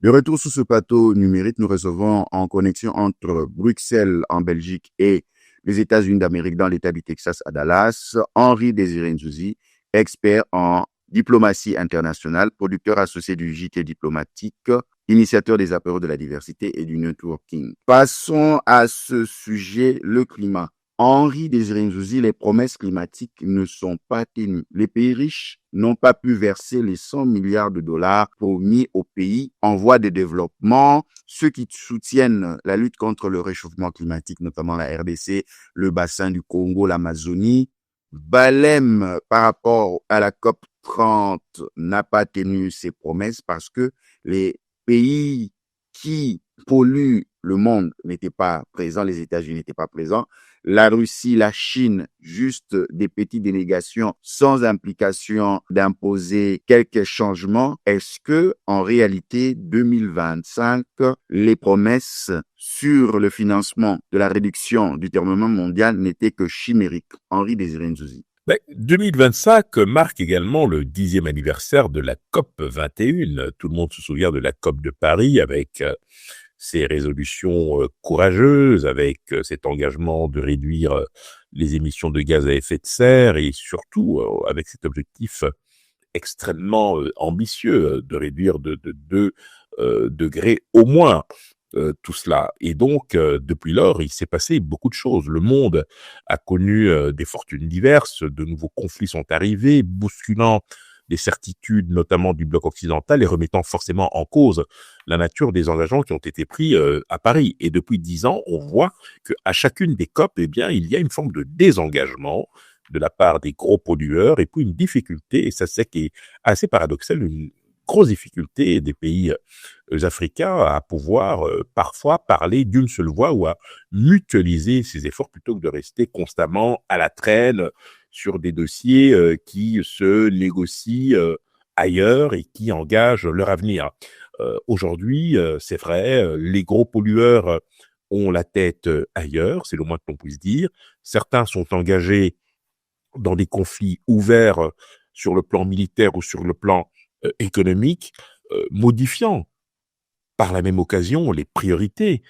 S1: De retour sur ce plateau numérique, nous recevons en connexion entre Bruxelles en Belgique et les États-Unis d'Amérique dans l'État du Texas à Dallas, Henri-Désiré Nzouzi, expert en diplomatie internationale, producteur associé du JT diplomatique, initiateur des apéros de la diversité et du networking. Passons à ce sujet, le climat. Henri-Désiré Nzouzi, les promesses climatiques ne sont pas tenues. Les pays riches n'ont pas pu verser les 100 milliards de dollars promis aux pays en voie de développement. Ceux qui soutiennent la lutte contre le réchauffement climatique, notamment la RDC, le bassin du Congo, l'Amazonie, Balem, par rapport à la COP 30, n'a pas tenu ses promesses parce que les pays qui polluent le monde n'étaient pas présents, les États-Unis n'étaient pas présents. La Russie, la Chine, juste des petites délégations sans implication d'imposer quelques changements. Est-ce que, en réalité, 2025, les promesses sur le financement de la réduction du terrement mondial n'étaient que chimériques? Henri-Désiré Nzouzi.
S3: 2025 marque également le 10e anniversaire de la COP 21. Tout le monde se souvient de la COP de Paris avec ces résolutions courageuses, avec cet engagement de réduire les émissions de gaz à effet de serre et surtout avec cet objectif extrêmement ambitieux de réduire de 2 degrés au moins tout cela. Et donc, depuis lors, il s'est passé beaucoup de choses. Le monde a connu des fortunes diverses, de nouveaux conflits sont arrivés, bousculant des certitudes, notamment du bloc occidental, et remettant forcément en cause la nature des engagements qui ont été pris à Paris. Et depuis 10 ans, on voit qu'à chacune des COP, eh bien, il y a une forme de désengagement de la part des gros pollueurs, et puis une difficulté, et ça c'est qui est assez paradoxal, une grosse difficulté des pays africains à pouvoir parfois parler d'une seule voix ou à mutualiser ces efforts plutôt que de rester constamment à la traîne sur des dossiers qui se négocient ailleurs et qui engagent leur avenir. Aujourd'hui, c'est vrai, les gros pollueurs ont la tête ailleurs, c'est le moins que l'on puisse dire. Certains sont engagés dans des conflits ouverts sur le plan militaire ou sur le plan économique, modifiant par la même occasion les priorités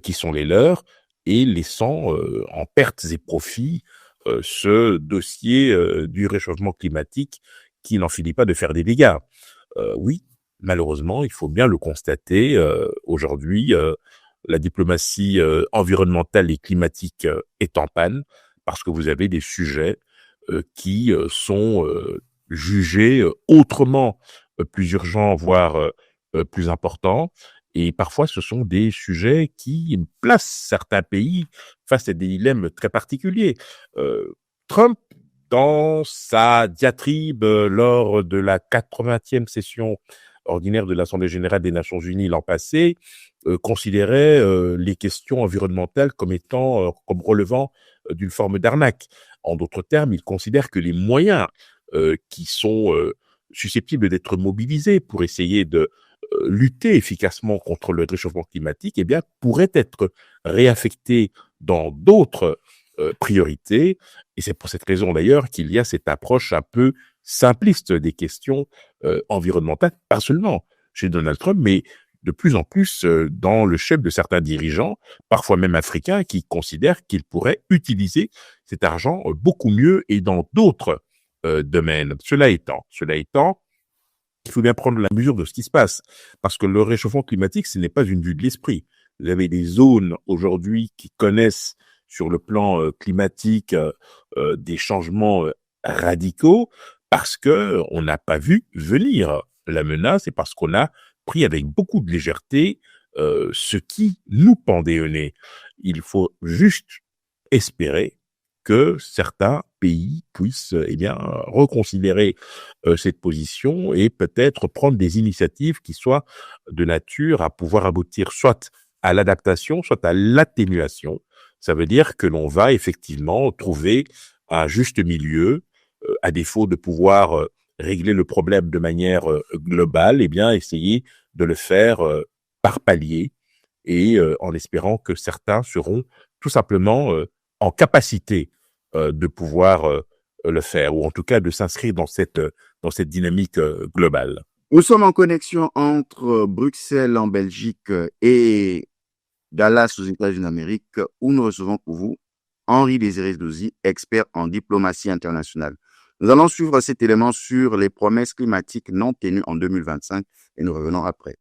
S3: qui sont les leurs et laissant en pertes et profits ce dossier du réchauffement climatique qui n'en finit pas de faire des dégâts. Oui, malheureusement, il faut bien le constater, aujourd'hui, la diplomatie environnementale et climatique est en panne parce que vous avez des sujets qui sont jugés autrement plus urgents, voire plus importants. Et parfois, ce sont des sujets qui placent certains pays face à des dilemmes très particuliers. Trump, dans sa diatribe lors de la 80e session ordinaire de l'Assemblée générale des Nations unies l'an passé, considérait les questions environnementales comme étant, comme relevant d'une forme d'arnaque. En d'autres termes, il considère que les moyens qui sont susceptibles d'être mobilisés pour essayer de lutter efficacement contre le réchauffement climatique, eh bien, pourraient être réaffectés dans d'autres priorités. Et c'est pour cette raison d'ailleurs qu'il y a cette approche un peu simpliste des questions environnementales, pas seulement chez Donald Trump, mais de plus en plus dans le chef de certains dirigeants, parfois même africains, qui considèrent qu'ils pourraient utiliser cet argent beaucoup mieux et dans d'autres domaines. Cela étant, il faut bien prendre la mesure de ce qui se passe, parce que le réchauffement climatique, ce n'est pas une vue de l'esprit. Vous avez des zones aujourd'hui qui connaissent sur le plan climatique des changements radicaux parce que on n'a pas vu venir la menace et parce qu'on a pris avec beaucoup de légèreté ce qui nous pendait au nez. Il faut juste espérer que certains pays puissent reconsidérer cette position et peut-être prendre des initiatives qui soient de nature à pouvoir aboutir soit à l'adaptation, soit à l'atténuation. Ça veut dire que l'on va effectivement trouver un juste milieu, à défaut de pouvoir régler le problème de manière globale, essayer de le faire par palier et en espérant que certains seront tout simplement en capacité de pouvoir le faire, ou en tout cas de s'inscrire dans cette dynamique globale.
S1: Nous sommes en connexion entre Bruxelles en Belgique et Dallas aux États-Unis d'Amérique, où nous recevons pour vous Henri Désiré Zouzi, expert en diplomatie internationale. Nous allons suivre cet élément sur les promesses climatiques non tenues en 2025 et nous revenons après.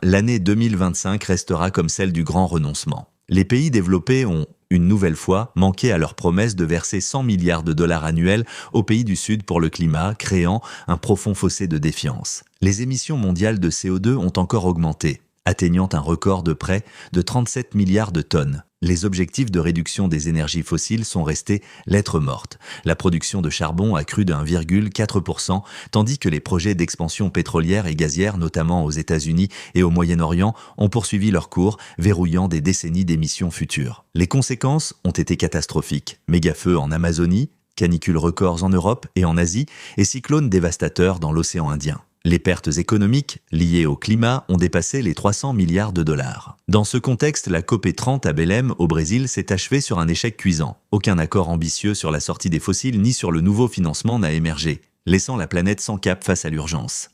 S4: L'année 2025 restera comme celle du grand renoncement. Les pays développés ont, une nouvelle fois, manqué à leur promesse de verser 100 milliards de dollars annuels aux pays du Sud pour le climat, créant un profond fossé de défiance. Les émissions mondiales de CO2 ont encore augmenté, atteignant un record de près de 37 milliards de tonnes. Les objectifs de réduction des énergies fossiles sont restés lettre morte. La production de charbon a cru de 1,4%, tandis que les projets d'expansion pétrolière et gazière, notamment aux États-Unis et au Moyen-Orient, ont poursuivi leur cours, verrouillant des décennies d'émissions futures. Les conséquences ont été catastrophiques. Mégafeux en Amazonie, canicules records en Europe et en Asie, et cyclones dévastateurs dans l'océan Indien. Les pertes économiques liées au climat ont dépassé les 300 milliards de dollars. Dans ce contexte, la COP30 à Belém, au Brésil, s'est achevée sur un échec cuisant. Aucun accord ambitieux sur la sortie des fossiles ni sur le nouveau financement n'a émergé, laissant la planète sans cap face à l'urgence.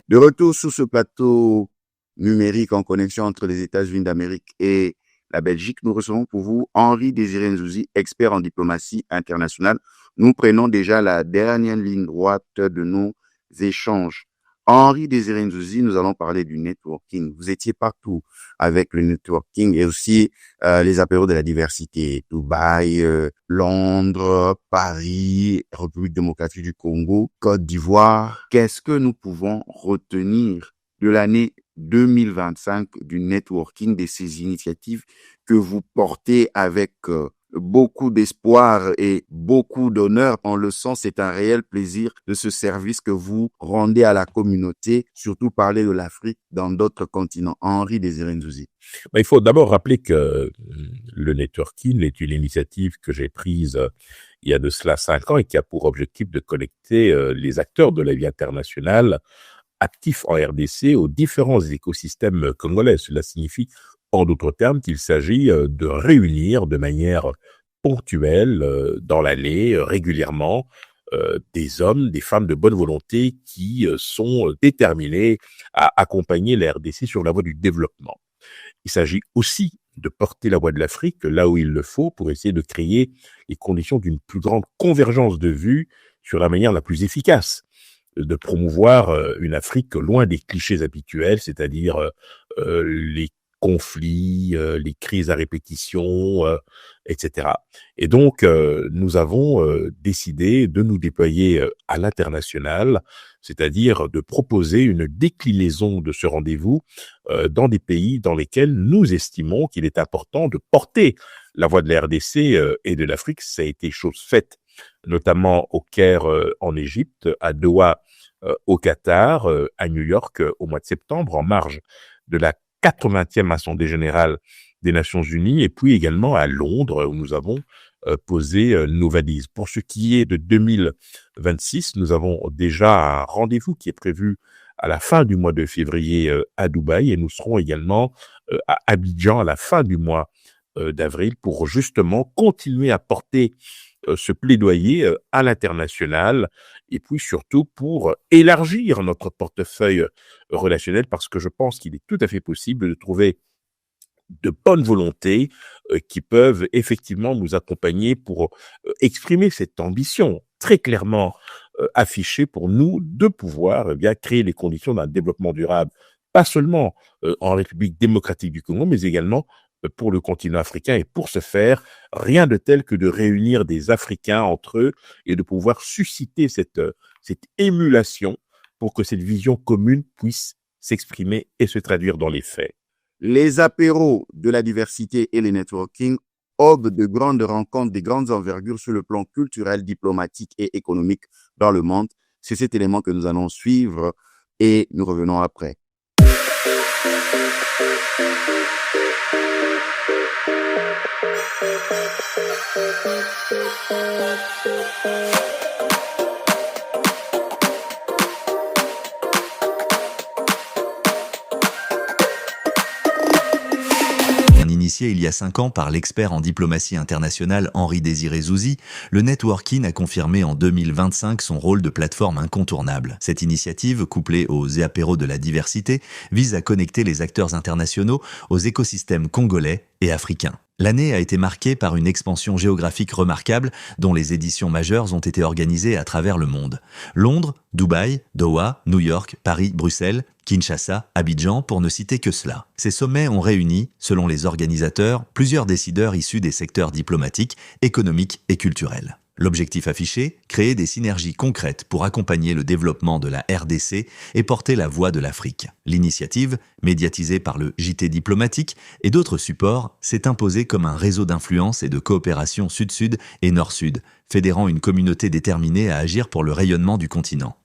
S1: De retour sur ce plateau numérique en connexion entre les États-Unis d'Amérique et la Belgique, nous recevons pour vous Henri Désiré Nzouzi, expert en diplomatie internationale. Nous prenons déjà la dernière ligne droite de nos échanges. Henri Désiré Nzouzi, nous allons parler du networking. Vous étiez partout avec le networking et aussi les apéros de la diversité. Dubaï, Londres, Paris, République démocratique du Congo, Côte d'Ivoire. Qu'est-ce que nous pouvons retenir de l'année 2025 du networking, de ces initiatives que vous portez avec beaucoup d'espoir et beaucoup d'honneur? On le sent, c'est un réel plaisir de ce service que vous rendez à la communauté, surtout parler de l'Afrique dans d'autres continents. Henri Désiré Nzouzi.
S3: Il faut d'abord rappeler que le networking est une initiative que j'ai prise il y a de cela 5 ans et qui a pour objectif de connecter les acteurs de la vie internationale actifs en RDC aux différents écosystèmes congolais. Cela signifie, en d'autres termes, qu'il s'agit de réunir de manière ponctuelle, dans l'année, régulièrement, des hommes, des femmes de bonne volonté qui sont déterminés à accompagner la RDC sur la voie du développement. Il s'agit aussi de porter la voix de l'Afrique là où il le faut pour essayer de créer les conditions d'une plus grande convergence de vues sur la manière la plus efficace de promouvoir une Afrique loin des clichés habituels, c'est-à-dire les conflits, les crises à répétition, etc. Et donc, nous avons décidé de nous déployer à l'international, c'est-à-dire de proposer une déclinaison de ce rendez-vous dans des pays dans lesquels nous estimons qu'il est important de porter la voix de la RDC et de l'Afrique. Ça a été chose faite, notamment au Caire en Égypte, à Doha au Qatar, à New York au mois de septembre, en marge de la 80e Assemblée générale des Nations Unies, et puis également à Londres, où nous avons posé nos valises. Pour ce qui est de 2026, nous avons déjà un rendez-vous qui est prévu à la fin du mois de février à Dubaï, et nous serons également à Abidjan à la fin du mois d'avril pour justement continuer à porter ce plaidoyer à l'international et puis surtout pour élargir notre portefeuille relationnel parce que je pense qu'il est tout à fait possible de trouver de bonnes volontés qui peuvent effectivement nous accompagner pour exprimer cette ambition très clairement affichée pour nous de pouvoir bien créer les conditions d'un développement durable, pas seulement en République démocratique du Congo, mais également pour le continent africain. Et pour ce faire, rien de tel que de réunir des Africains entre eux et de pouvoir susciter cette émulation pour que cette vision commune puisse s'exprimer et se traduire dans les faits.
S1: Les apéros de la diversité et les networking offrent de grandes rencontres, des grandes envergures sur le plan culturel, diplomatique et économique dans le monde. C'est cet élément que nous allons suivre et nous revenons après.
S4: Initié il y a 5 ans par l'expert en diplomatie internationale Henri-Désiré Zouzi, le networking a confirmé en 2025 son rôle de plateforme incontournable. Cette initiative, couplée aux apéros de la diversité, vise à connecter les acteurs internationaux aux écosystèmes congolais et africains. L'année a été marquée par une expansion géographique remarquable dont les éditions majeures ont été organisées à travers le monde. Londres, Dubaï, Doha, New York, Paris, Bruxelles, Kinshasa, Abidjan, pour ne citer que cela. Ces sommets ont réuni, selon les organisateurs, plusieurs décideurs issus des secteurs diplomatiques, économiques et culturels. L'objectif affiché, créer des synergies concrètes pour accompagner le développement de la RDC et porter la voix de l'Afrique. L'initiative, médiatisée par le JT diplomatique et d'autres supports, s'est imposée comme un réseau d'influence et de coopération sud-sud et nord-sud, fédérant une communauté déterminée à agir pour le rayonnement du continent.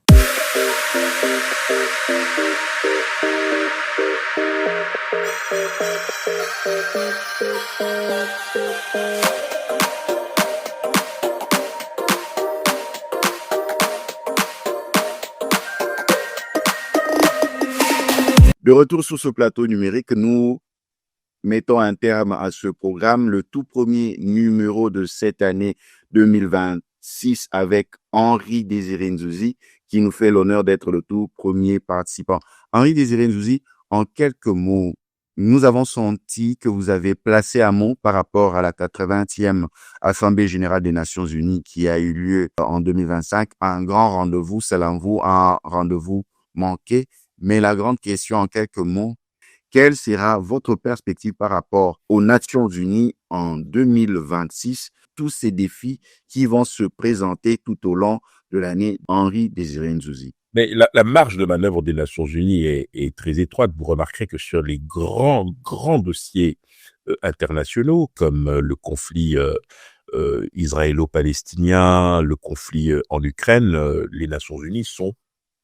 S1: De retour sur ce plateau numérique, nous mettons un terme à ce programme, le tout premier numéro de cette année 2026 avec Henri-Désiré Nzouzi qui nous fait l'honneur d'être le tout premier participant. Henri-Désiré Nzouzi, en quelques mots, nous avons senti que vous avez placé à mot par rapport à la 80e Assemblée générale des Nations unies qui a eu lieu en 2025, un grand rendez-vous, selon vous, un rendez-vous manqué. Mais la grande question en quelques mots, quelle sera votre perspective par rapport aux Nations unies en 2026, tous ces défis qui vont se présenter tout au long de l'année? Henri-Désiré Nzouzi.
S3: Mais la marge de manœuvre des Nations unies est très étroite. Vous remarquerez que sur les grands dossiers internationaux, comme le conflit israélo-palestinien, le conflit en Ukraine, les Nations unies sont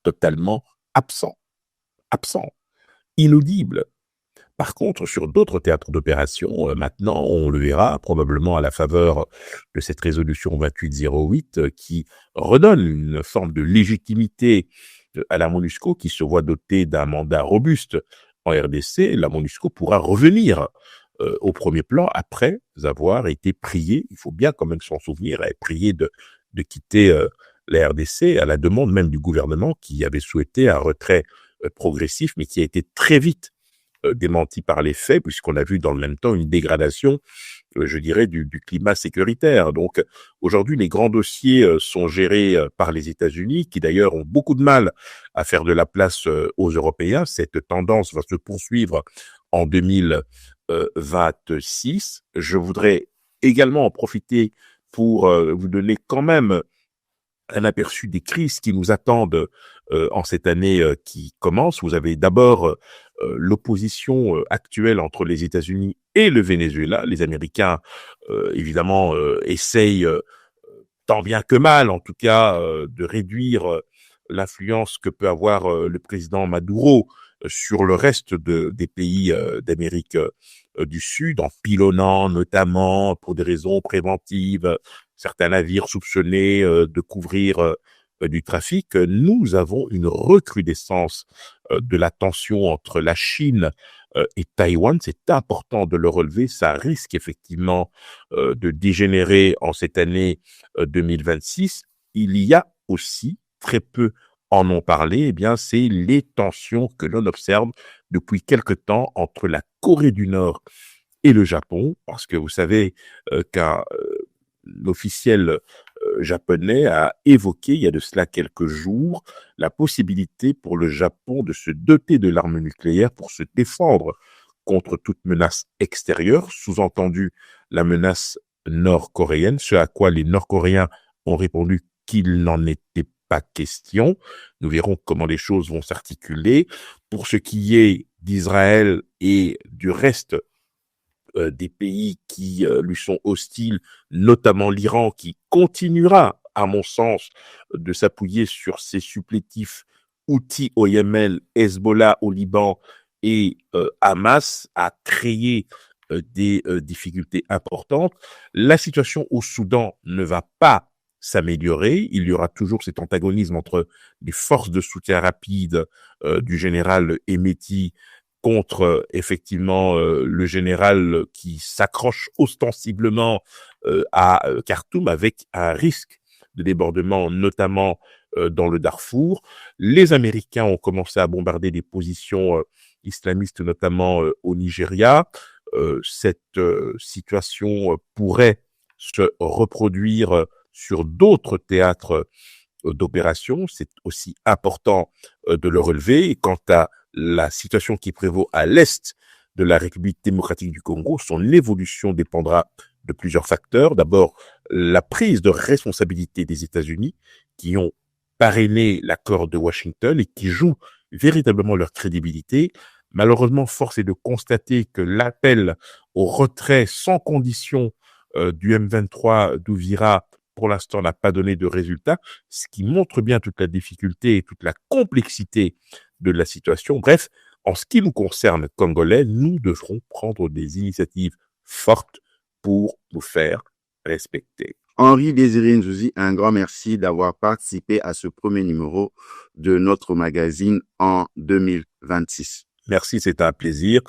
S3: totalement absents, inaudibles. Par contre, sur d'autres théâtres d'opération, maintenant, on le verra probablement à la faveur de cette résolution 2808 qui redonne une forme de légitimité à la MONUSCO qui se voit dotée d'un mandat robuste en RDC. La MONUSCO pourra revenir au premier plan après avoir été priée, il faut bien quand même s'en souvenir, priée de quitter la RDC à la demande même du gouvernement qui avait souhaité un retrait progressif, mais qui a été très vite démenti par les faits, puisqu'on a vu dans le même temps une dégradation, je dirais, du climat sécuritaire. Donc, aujourd'hui, les grands dossiers sont gérés par les États-Unis, qui d'ailleurs ont beaucoup de mal à faire de la place aux Européens. Cette tendance va se poursuivre en 2026. Je voudrais également en profiter pour vous donner quand même un aperçu des crises qui nous attendent en cette année qui commence. Vous avez d'abord l'opposition actuelle entre les États-Unis et le Venezuela. Les Américains, évidemment, essayent tant bien que mal, en tout cas, de réduire l'influence que peut avoir le président Maduro sur le reste des pays d'Amérique du Sud, en pilonnant notamment pour des raisons préventives certains navires soupçonnés de couvrir du trafic, nous avons une recrudescence de la tension entre la Chine et Taïwan. C'est important de le relever. Ça risque effectivement de dégénérer en cette année 2026. Il y a aussi, très peu en ont parlé, eh bien, c'est les tensions que l'on observe depuis quelque temps entre la Corée du Nord et le Japon, parce que vous savez qu'un officiel japonais a évoqué, il y a de cela quelques jours, la possibilité pour le Japon de se doter de l'arme nucléaire pour se défendre contre toute menace extérieure, sous-entendu la menace nord-coréenne, ce à quoi les Nord-Coréens ont répondu qu'il n'en était pas question. Nous verrons comment les choses vont s'articuler. Pour ce qui est d'Israël et du reste des pays qui lui sont hostiles, notamment l'Iran, qui continuera, à mon sens, de s'appuyer sur ses supplétifs Houthis au Yémen, Hezbollah au Liban et Hamas, a créé des difficultés importantes. La situation au Soudan ne va pas s'améliorer. Il y aura toujours cet antagonisme entre les forces de soutien rapide du général Hemeti contre effectivement le général qui s'accroche ostensiblement à Khartoum, avec un risque de débordement, notamment dans le Darfour. Les Américains ont commencé à bombarder des positions islamistes, notamment au Nigeria. Cette situation pourrait se reproduire sur d'autres théâtres d'opération. C'est aussi important de le relever. Et quant à la situation qui prévaut à l'est de la République démocratique du Congo, son évolution dépendra de plusieurs facteurs. D'abord, la prise de responsabilité des États-Unis qui ont parrainé l'accord de Washington et qui jouent véritablement leur crédibilité. Malheureusement, force est de constater que l'appel au retrait sans condition du M23 d'Ouvira, pour l'instant, n'a pas donné de résultat, ce qui montre bien toute la difficulté et toute la complexité de la situation. Bref, en ce qui nous concerne, Congolais, nous devrons prendre des initiatives fortes pour nous faire respecter.
S1: Henri Désiré Nzouzi, un grand merci d'avoir participé à ce premier numéro de notre magazine en 2026.
S3: Merci, c'est un plaisir.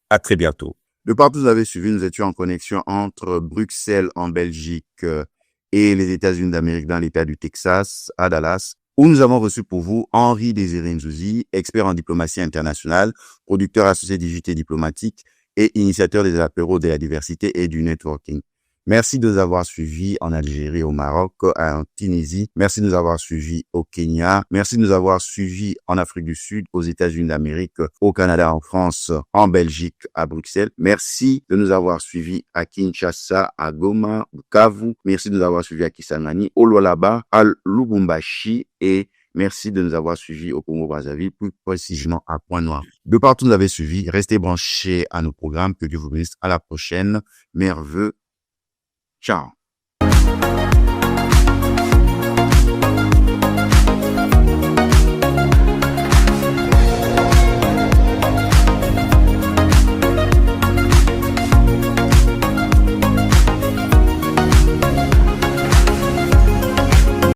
S3: À très bientôt.
S1: De partout où vous avez suivi, nous étions en connexion entre Bruxelles en Belgique et les États-Unis d'Amérique dans l'État du Texas, à Dallas, où nous avons reçu pour vous Henri Désiré Nzouzi, expert en diplomatie internationale, producteur associé digital diplomatique et initiateur des apéros de la diversité et du networking. Merci de nous avoir suivis en Algérie, au Maroc, en Tunisie. Merci de nous avoir suivis au Kenya. Merci de nous avoir suivis en Afrique du Sud, aux États-Unis d'Amérique, au Canada, en France, en Belgique, à Bruxelles. Merci de nous avoir suivis à Kinshasa, à Goma, Bukavu. Merci de nous avoir suivis à Kisangani, au Lualaba, à Lubumbashi et merci de nous avoir suivis au Congo-Brazzaville, plus précisément à Pointe-Noire. De partout où vous avez suivi, restez branchés à nos programmes. Que Dieu vous bénisse. À la prochaine. Merveilleux. Ciao.